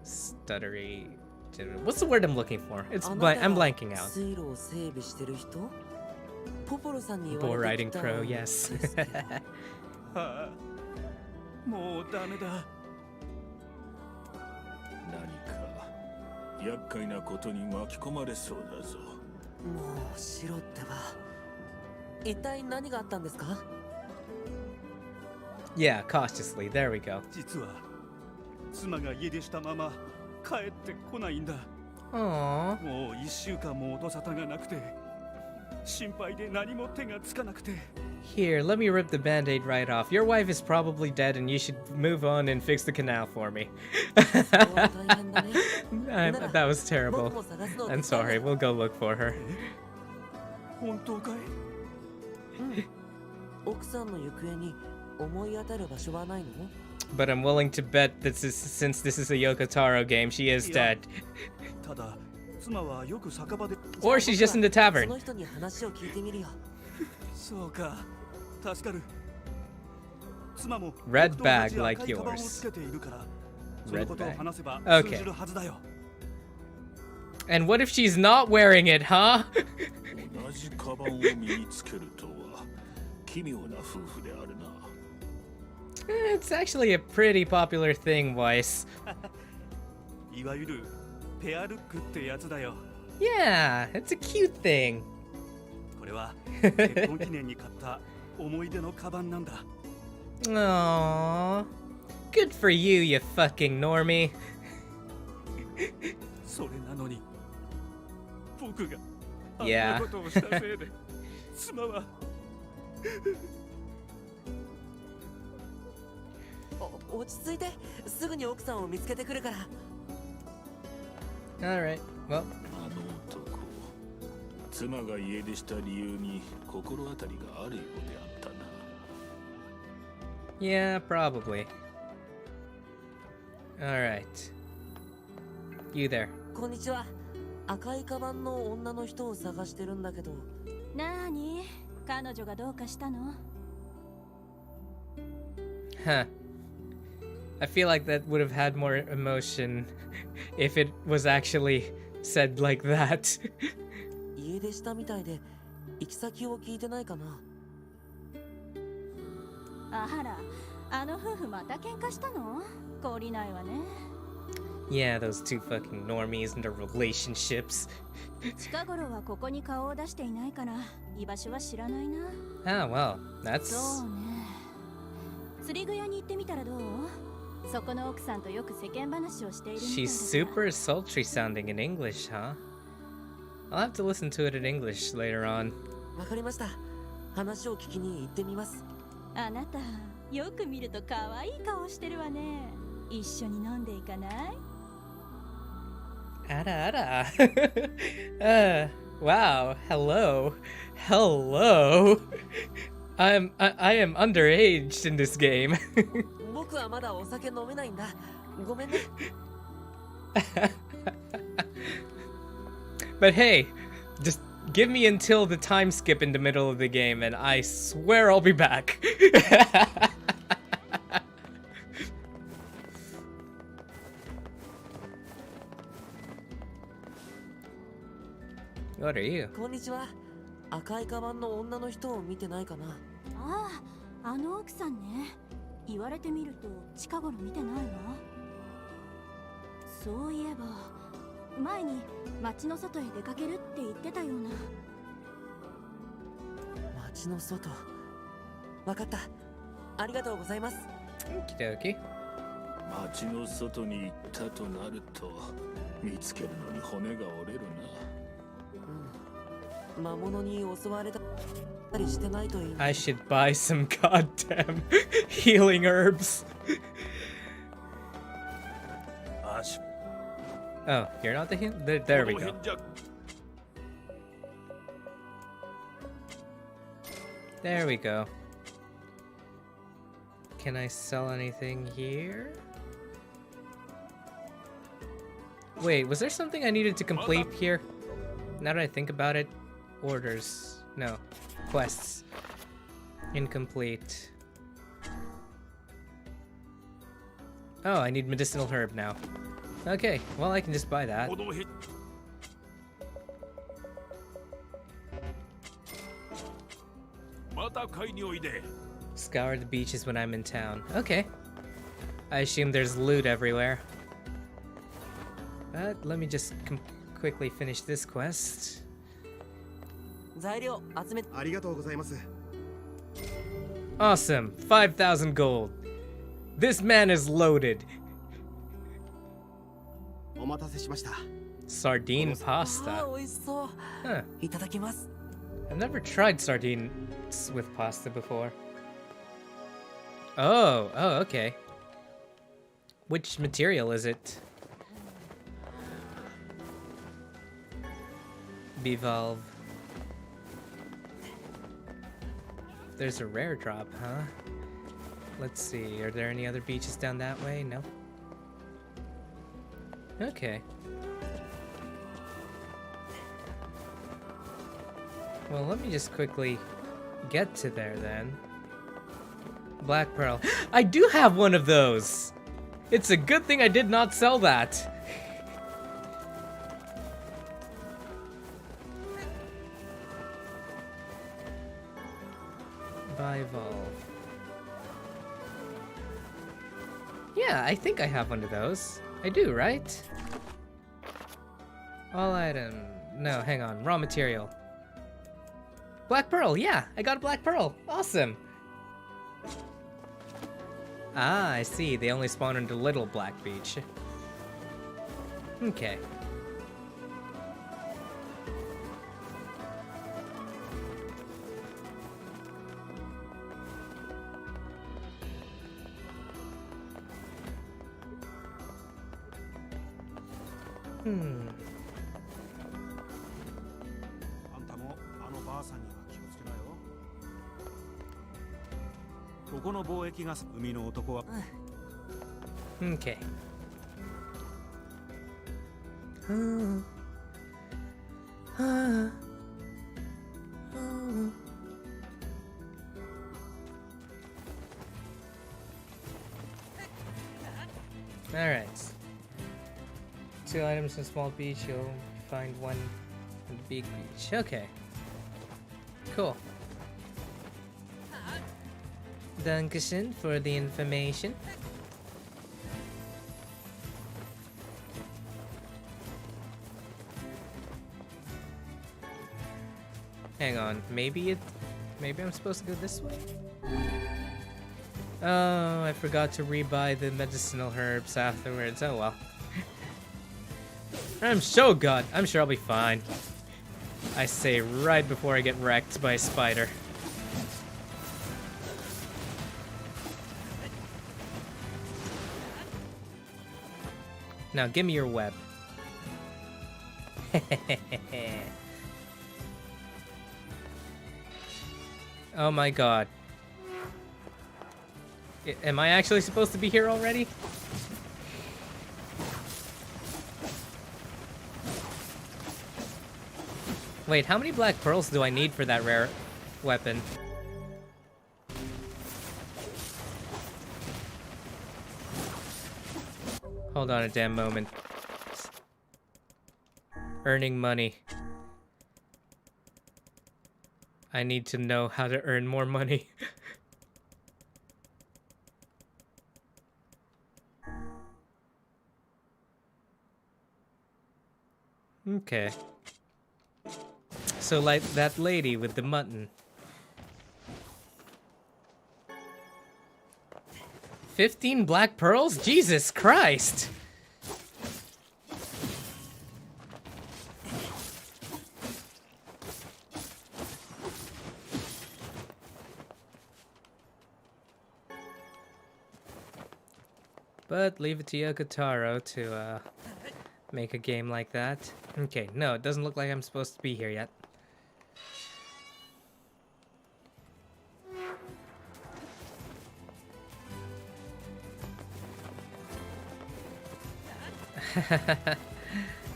A: stuttery. What's the word I'm looking for? It's I'm blanking out. Boar riding pro, yes.
C: もうダメだ。何か厄介なことに巻き込まれそうだぞ。
B: もうしろってば。一体何があったんですか?
A: Yeah, cautiously. There we go.
G: 実は妻が家出したまま帰ってこないんだ。
A: Aww.
G: もう1週間も音沙汰がなくて心配で何も手がつかなくて。
A: Here, let me rip the band-aid right off. Your wife is probably dead and you should move on and fix the canal for me. That was terrible. I'm sorry, we'll go look for her.
G: 本当かい?
B: 奥さんの行方に思い当たる場所はないの?
A: But I'm willing to bet that since this is a Yoko Taro game, she is dead.
G: ただ妻はよく酒場で
A: Or she's just in the
B: そ
A: tavern.
B: の人に話を聞いてみるよ。
G: そうか助かる妻も
A: Red
G: 僕と同じ
A: bag
G: 赤
A: like
G: いカバンを
A: yours.
G: つけているからそ
A: Red
G: のことを
A: bag.
G: 話せば
A: Okay.
G: 通じるはずだよ
A: And what if she's not wearing it, huh?
C: 同じカバンを身につけるとは奇妙な夫婦であるな。
A: It's actually a pretty popular thing, Weiss.
G: いわゆるペアルックってやつだよ
A: Yeah, it's a cute thing.
G: これは結婚記念に買った思い出のカバンなんだ
A: Aww. Good for you, you fucking normie.
G: それなのに僕があん
A: Yeah.
G: なことをしたせいで妻は
B: 落ち着いて、すぐに奥さんを見つけてくるから。
A: Alright, well,
C: あの男、妻が家出した理由に心当たりがあるようであったな。
A: yeah, probably. Alright. You there.
B: こんにちは。赤いカバンの女の人を探してるんだけど。
E: なーに、彼女がどうかしたの？
A: Huh. I feel like that would have had more emotion if it was actually said like that.
B: 家出したみたいで、行き先を聞いてないかな。
E: あら、あの夫婦また喧嘩したの？懲りないわね。
A: Yeah, those two fucking normies and their relationships.
E: 近頃はここに顔を出していないから居場所は知らないな。
A: Ah, well,
E: そ
A: that's...
E: うね。釣り具屋に行ってみたらどう？そこの奥さんとよく世間話をしているみたい
A: She's
E: だから。
A: super sultry sounding in English, huh? I'll have to listen to it in English later on.
B: わかりました。話を聞きに行ってみます。
E: あなた、よく見ると可愛い顔してるわね。一緒に飲んでいかない？
A: Ara ara. Wow. Hello. Hello. I am underage in this game.
B: 僕はまだお酒飲めないんだ。ごめんね。
A: But hey, just give me until the time skip in the middle of the game and I swear I'll be back. What are you?
B: こんにちは。赤いカバンの女の人を見てないかな。
E: ああ、あの奥さんね。言われてみると近頃見てないわ。そういえば前に町の外へ出かけるって言ってたような。
B: 街の外。わかった。ありがとうございます。
A: Okie dokie.
C: 町の外に行ったとなると見つけるのに骨が折れる
B: 魔物に襲われたりしてないといいな。
A: I should buy some goddamn healing herbs.
C: な。あし
A: Oh, you're not the heal? There we
C: この
A: go.
C: 辺じゃ
A: There we go. Can I sell anything here? Wait, was there something I needed to complete here? Now that I think about it, orders. No, quests. Incomplete. Oh, I need medicinal herb now. Okay, well I can just buy that.
C: この辺また買いにおいで。
A: Scour the beaches when I'm in town. Okay. I assume there's loot everywhere. But let me just quickly finish this quest.
B: 材料集め。
F: ありがとうございます。
A: Awesome! 5,000 gold. This man is loaded.
F: お待たせしました。
A: Sardine
B: あ
A: pasta.
B: ー、美味しそう。
A: Huh.
B: いただきます。
A: I've never tried sardines with pasta before. Oh, okay. Which material is it? Bivalve. There's a rare drop, huh? Let's see, are there any other beaches down that way? No. Okay. Well, let me just quickly get to there then. Black Pearl. I do have one of those! It's a good thing I did not sell that. Bivolve. Yeah, I think I have one of those. I do, right? All item. No, hang on. Raw material. Black Pearl, yeah! I got a Black Pearl! Awesome! Ah, I see. They only spawn into Little Black Beach. Okay. Hmm.
G: あんたもあのばあさんには気をつけなよ。ここの貿易が海の男は
A: Okay. Alright. 2 items in small beach, you'll find 1 in the big beach. Okay. Cool. Dankeschön for the information. Hang on, maybe I'm supposed to go this way? Oh, I forgot to rebuy the medicinal herbs afterwards. Oh well. I'm so good. I'm sure I'll be fine. I say right before I get wrecked by a spider. Now give me your web. Oh my god. Am I actually supposed to be here already? Wait, how many black pearls do I need for that rare weapon? Hold on a damn moment. Earning money. I need to know how to earn more money. Okay. So like that lady with the mutton. 15 black pearls? Jesus Christ! But leave it to Yokotaro to make a game like that. Okay, no, it doesn't look like I'm supposed to be here yet.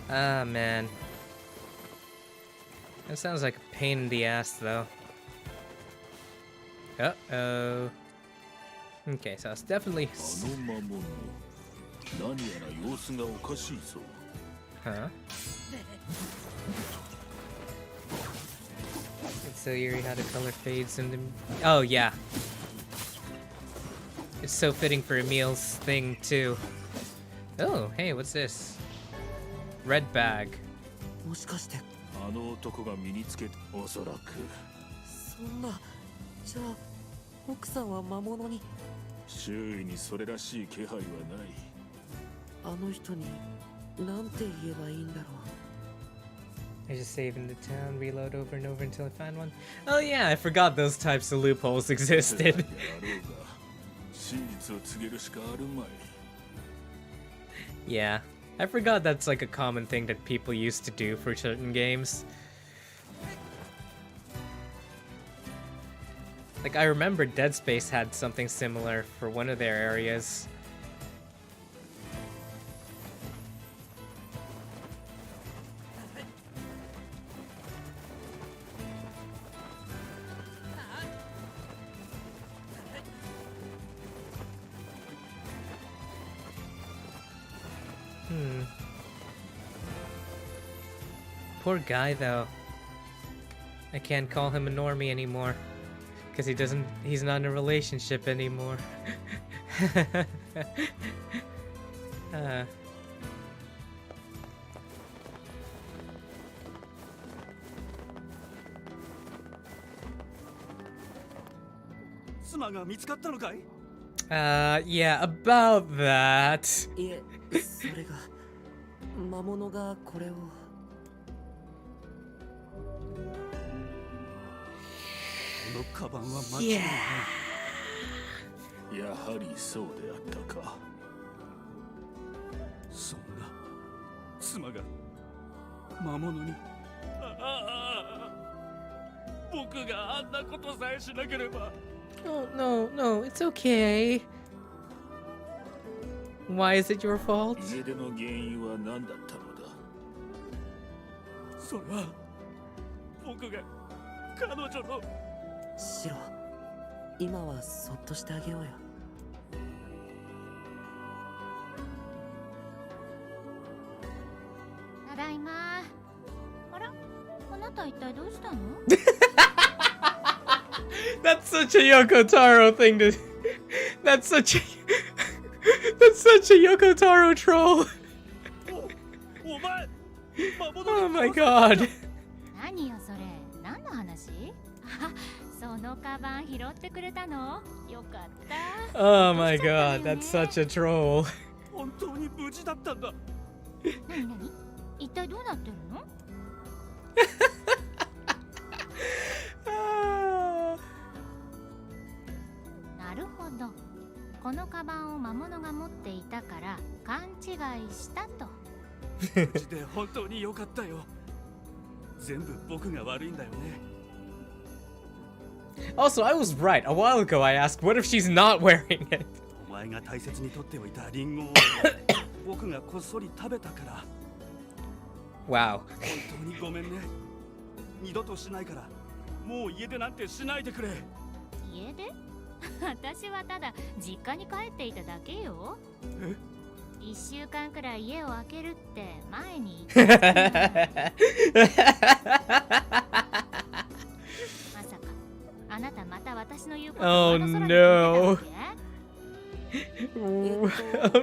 A: Ah, man. That sounds like a pain in the ass, though. Uh-oh. Okay, so it's definitely... Huh? It's so eerie how the color fades into... Oh, yeah. It's so fitting for Emil's thing, too. Oh, hey, what's this? Red bag.
B: もしかして
C: あの男が身につけたおそらく
B: そんなじゃあ奥さんは魔物に
C: 周囲にそれらしい気配はない
B: あの人になんて言えばいいんだろう
A: I just save in the town, reload over and over until I find one. Oh yeah, I forgot those types of loopholes existed.
C: 真実を告げるしかあるまい
A: Yeah, I forgot that's like a common thing that people used to do for certain games. Like, I remember Dead Space had something similar for one of their areas. Poor guy, though. I can't call him a normie anymore. Because he's not in a relationship anymore. uh.
G: 妻が見つかったのかい？
A: Yeah, about that.
B: いえ、それが魔物がこれを。
G: このカバンは間違いない。
C: やはりそうであったか。
G: そんな妻が魔物に。僕があんなことさえしなければ。
A: Oh, no, it's okay. Why is it your fault?
C: 家出の原因は何だったのだ？
G: それは僕が彼女の。
B: シロ、今はそっとしてあげようよ。
D: ただいま。あら、あなた一体どうしたの？
A: That's such a Yoko Taro thing to. That's such a. That's such a Yoko Taro troll.
G: お前、魔物
A: Oh
G: に
A: my god.
D: 何よそれ、何の話？あ、そのカバン拾ってくれたの？よかった。
A: Oh my god, that's such a troll.
G: 本当に無事だったんだ。
D: 何？一体どうなってるの？ なるほど。このカバンを魔物が持っていたから勘違いしたと。
G: 無事で本当に良かったよ。全部僕が悪いんだよね。
A: Also, I was right. A while ago, I asked, what if she's not wearing it?
G: お前が大切に取っておいたリンゴを僕がこっそり食べたから。
A: Wow.
G: 本当にごめんね。二度としないから。もう家出なんてしないでくれ。
D: 家出？私はただ実家に帰っていただけよ。
G: え
D: ？1週間くらい家を空けるって前に言ったじゃない。まさかあなたまた私の言うことを
A: Oh
D: 上の空に聞いてたわけ？
A: Oh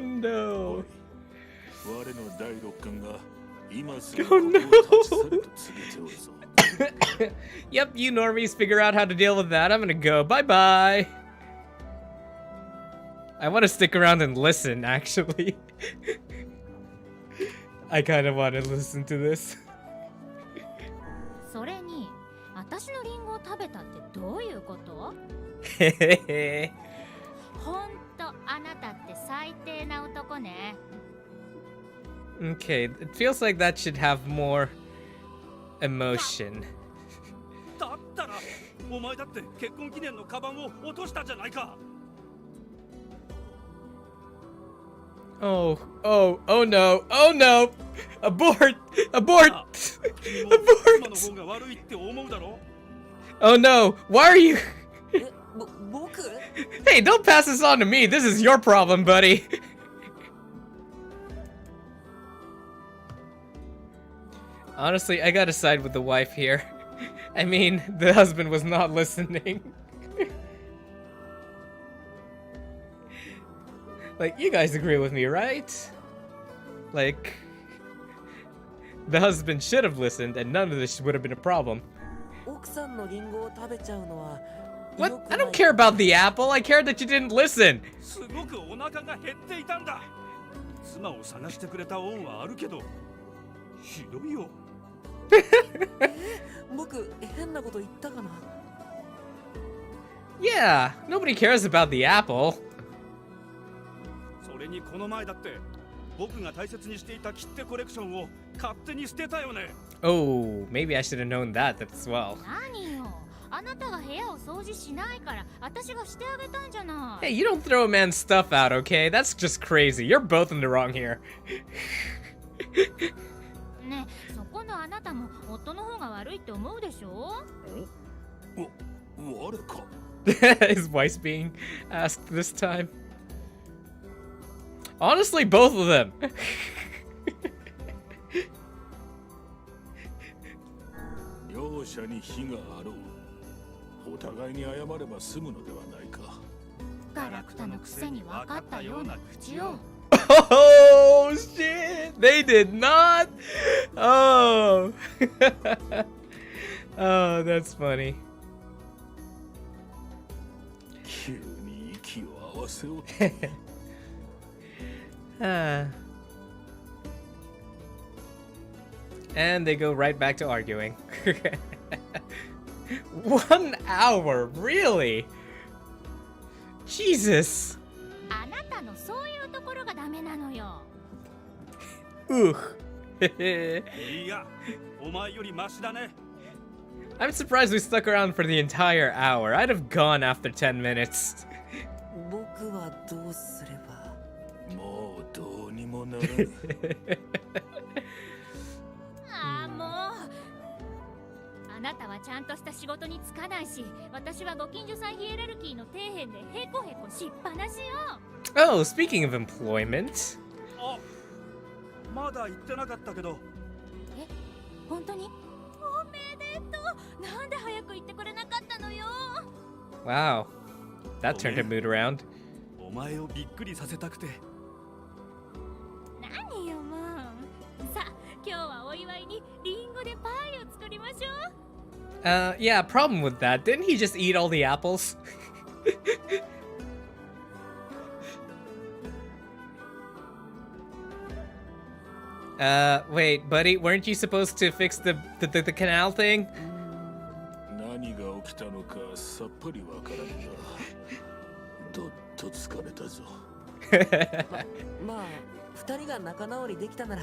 A: no.
C: 我の第六感が今すぐ
A: Oh
C: ここを
A: no.
C: 立ち去ると告げておるぞ。
A: Yep, you normies figure out how to deal with that. I'm gonna go. Bye bye. I want to stick around and listen, actually. I kind of want to listen to this.
D: それに私のリンゴを食べたってどういうこと？ほんとあなたって最低な男ね。
A: Okay, it feels like that should have more emotion.
G: だったらお前だって結婚記念のカバンを落としたじゃないか。
A: Oh no, oh no! Abort! Abort!
G: 君も妻の方が悪いって思うだろ。
A: Oh no, why are you?
B: え、僕？
A: Hey, don't pass this on to me. This is your problem, buddy. Honestly, I gotta side with the wife here. I mean, the husband was not listening. Like, you guys agree with me, right? Like, the husband should have listened and none of this would have been a problem.
B: 奥さんのリンゴを食べちゃうのは。
A: What? I don't care about the apple. I care that you didn't listen.
G: すごくお腹が減っていたんだ。妻を探してくれた恩はあるけど、ひどいよ。
B: 僕変なこと言ったかな。
A: Yeah, nobody cares about the apple.
G: それにこの前だって僕が大切にしていた切手コレクションを勝手に捨てたよね。
A: Oh, maybe I should have known that as well.
D: 何よ。あなたが部屋を掃除しないから私がしてあげたんじゃない。
A: Hey, you don't throw a man's stuff out, okay? That's just crazy. You're both in the wrong here.
D: ねえ、そこのあなたも夫の方が悪いって思うでしょ？
C: 我か。
A: His wife's being asked this time. Honestly, both of them.
C: 両者に非があろう。お互いに謝れば済むのではないか。
H: ガラクタのくせに分かったような口を。
A: Oh shit! They did not. Oh. Oh, that's funny.
C: 急に息を合わせよう。
A: And they go right back to arguing. 1 hour, really? Jesus.
H: あなたのそういうところがダメなのよ。
A: Ugh.
G: いや、お前よりマシだね。
A: I'm surprised we stuck around for the entire hour. I'd have gone after 10 minutes.
B: 僕はどうすれば。
C: もうどうにもならない。
H: ああ、もう。あなたはちゃんとした仕事に就かないし、私はご近所さんヒエラルキーの底辺でヘコヘコしっぱなしよ。
A: Oh, speaking of employment.
G: あ、まだ言ってなかったけど。
H: え、本当に？おめでとう。なんで早く言ってくれなかったのよ。
A: Wow. That turned her mood around.
G: お前をびっくりさせたくて。
H: 何よもう。さあ、今日はお祝いにリンゴでパイを作りましょう。
A: Yeah, problem with that. Didn't he just eat all the apples? Wait, buddy, weren't you supposed to fix the canal thing?
C: 何が起きたのかさっぱりわからんが、どっと疲れたぞ。
B: まあ、二人が仲直りできたなら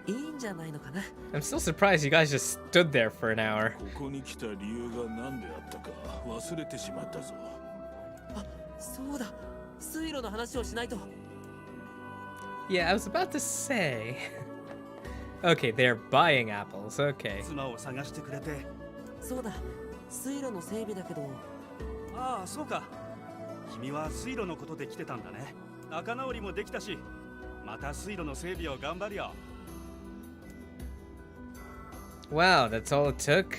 B: いいんじゃないのかな。
A: I'm still surprised you guys just stood there for an hour.
C: ここに来た理由が何であったか忘れてしまったぞ。
B: あ、そうだ。水路の話をしないと。
A: Yeah, I was about to say. Okay, they're buying apples. Okay.
G: 妻を探してくれて。
B: そうだ。水路の整備だけど。
G: ああ、そうか。君は水路のことで来てたんだね。仲直りもできたし、また水路の整備を頑張るよ。
A: Wow, that's all it took?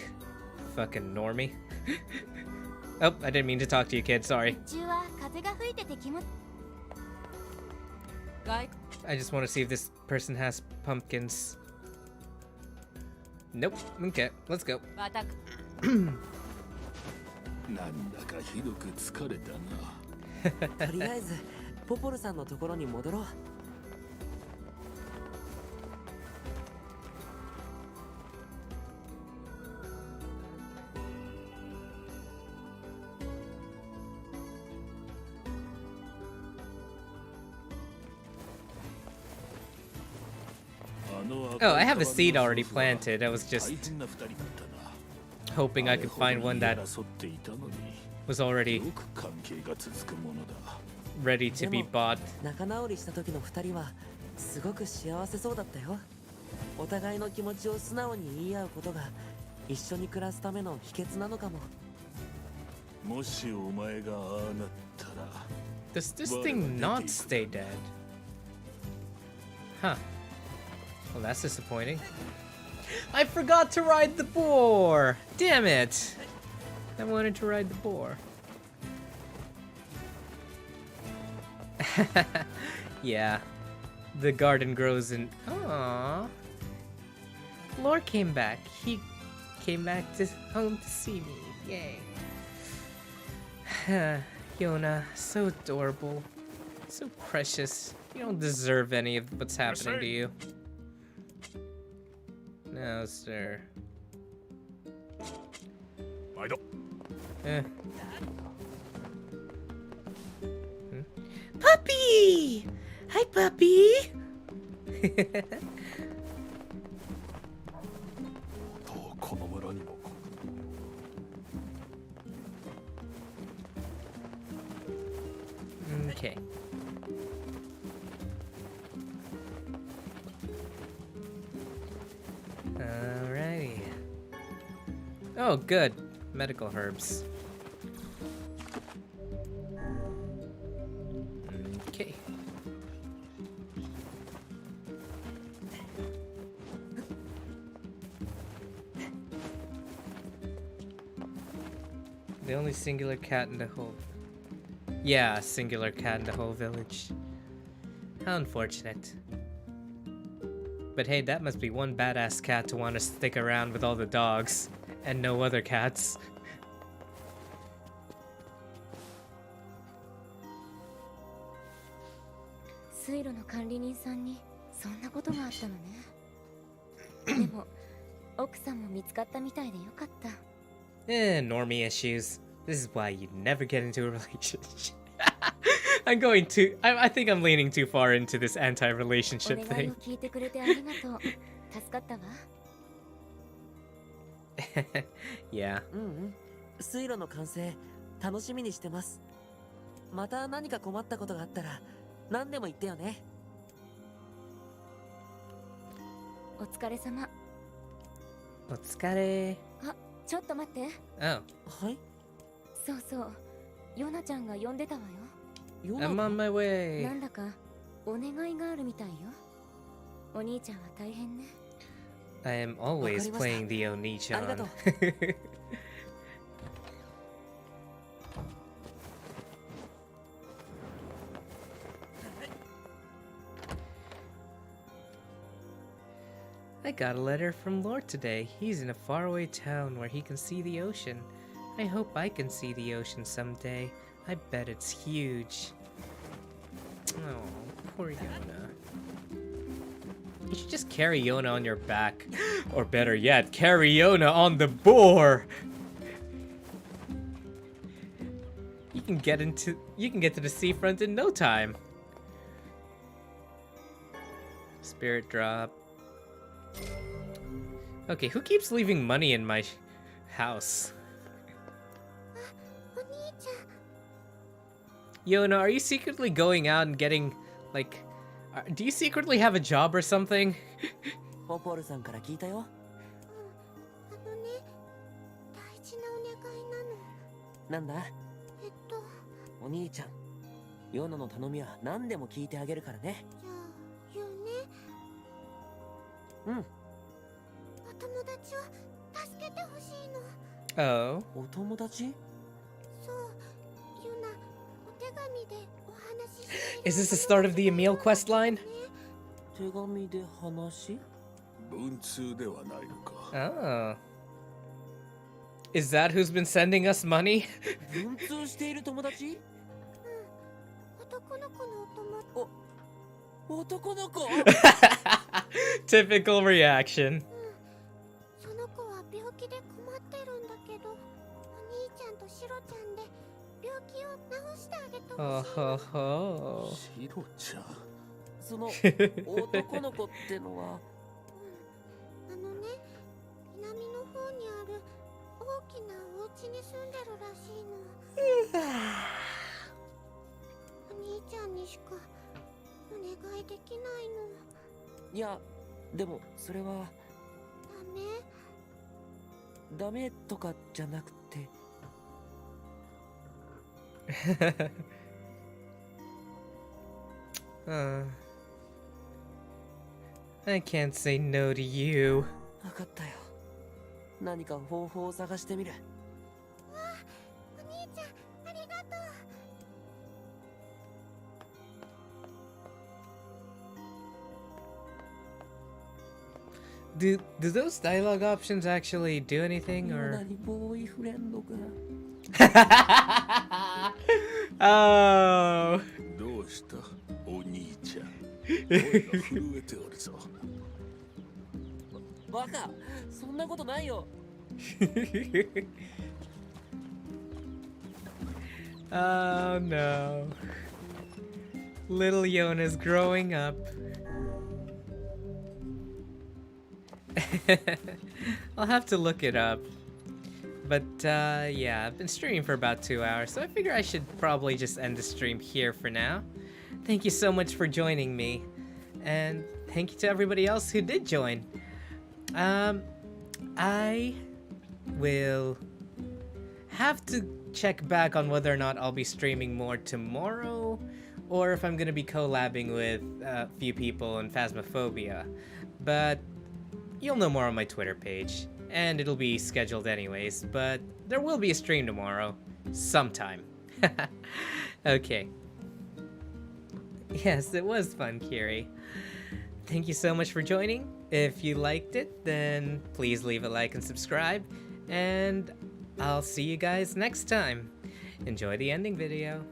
A: Fucking normie. Oh, I didn't mean to talk to you, kid. Sorry.
H: 日中は風が吹いてて気持ち。
A: I just want to see if this person has pumpkins. Nope. Okay, let's go.
C: なんだかひどく疲れたな。
B: とりあえずポポルさんのところに戻ろう。
A: Oh, I have a seed already planted. I was just hoping I could find one that was already ready to be bought.
B: 仲直りした時の二人はすごく幸せそうだったよ。お互いの気持ちを素直に言い合うことが一緒に暮らすための秘訣なのかも。
C: もしお前がああなったら。
A: Does this thing not stay dead? Huh. Well, that's disappointing. I forgot to ride the boar! Damn it! I wanted to ride the boar. Yeah. The garden grows in... Aww. Lore came back. He came back to home to see me. Yay. Yona, so adorable. So precious. You don't deserve any of what's happening to you. No, sir. Puppy! Hi, puppy! Okay. Alrighty. Oh, good. Medical herbs. Okay. The only singular cat in the whole... Yeah, singular cat in the whole village. How unfortunate. But hey, that must be one badass cat to want to stick around with all the dogs and no other cats.
E: 水路の管理人さんにそんなことがあったのね。でも奥さんも見つかったみたいでよかった。
A: Normie issues. This is why you never get into a relationship. I'm going too... I think I'm leaning too far into this anti-relationship
E: お願い
A: thing.
E: を聞いてくれてありがとう。助かったわ。
A: Yeah.
B: 水路の完成楽しみにしてます。また何か困ったことがあったら何でも言ってよね。
E: お疲れ様。
A: お疲れ。
E: あ、ちょっと待って。
A: Oh.
B: はい。
E: そうそう。ヨナちゃんが呼んでたわよ。
A: I'm on my way.
E: なんだかお願いがあるみたいよ。お兄ちゃんは大変ね。
A: I am always playing the Oni-chan.
B: ありがとう。
A: I got a letter from Lord today. He's in a faraway town where he can see the ocean. I hope I can see the ocean someday. I bet it's huge. Oh, poor Yona. You should just carry Yona on your back. Or better yet, carry Yona on the boar! You can get to the seafront in no time. Spirit drop. Okay, who keeps leaving money in my house?
D: お兄ちゃん
A: Yona, are you secretly going out and getting, like... do you secretly have a job or something?
B: ポポルさんから聞いたよ。
D: あのね、大事なお願いなの。
B: なんだ？お兄ちゃん、ヨナの頼みは何でも聞いてあげるからね。
D: じゃあ言うね。お友達を助けてほしいの。
A: Oh.
B: お友達？
D: そう、ユナ、お手紙でお話ししている。
A: Is this the start of the Emil quest line?
B: 手紙で話？
C: 文通ではないのか。
A: Oh. Is that who's been sending us money?
B: 文通している友達？
D: 男の子のお友。
B: 男の子？
A: Typical reaction.
D: その子は病気で困ってるんだけど、お兄ちゃんとシロちゃんで病気を治してあげてほ
A: Oh
D: しい
A: ho
D: の。
A: ho.
C: シロちゃん。
B: その男の子ってのは
D: あのね、南の方にある大きなお家に住んでるらしいの。お兄ちゃんにしかお願いできないの。
B: いや、でもそれはダメとかじゃなくて。
A: I can't say no to you.
B: わかったよ。何か方法を探してみる。
D: お兄ちゃん、ありがとう。
A: Do those dialogue options actually do anything
B: ヨ
A: or
B: ナにボーイフレンドが。
A: Oh.
C: どうしたお兄ちゃん。声が震えておるぞ。
B: バカ、そんなことないよ。
A: Oh no. Little Yona's growing up. I'll have to look it up. But yeah, I've been streaming for about 2 hours, so I figure I should probably just end the stream here for now. Thank you so much for joining me. And thank you to everybody else who did join. I will have to check back on whether or not I'll be streaming more tomorrow, or if I'm gonna be collabing with a few people in Phasmophobia. But you'll know more on my Twitter page. and it'll be scheduled anyways, but there will be a stream tomorrow, sometime. Okay. Yes, it was fun, Kiri. Thank you so much for joining. If you liked it, then please leave a like and subscribe, and I'll see you guys next time. Enjoy the ending video.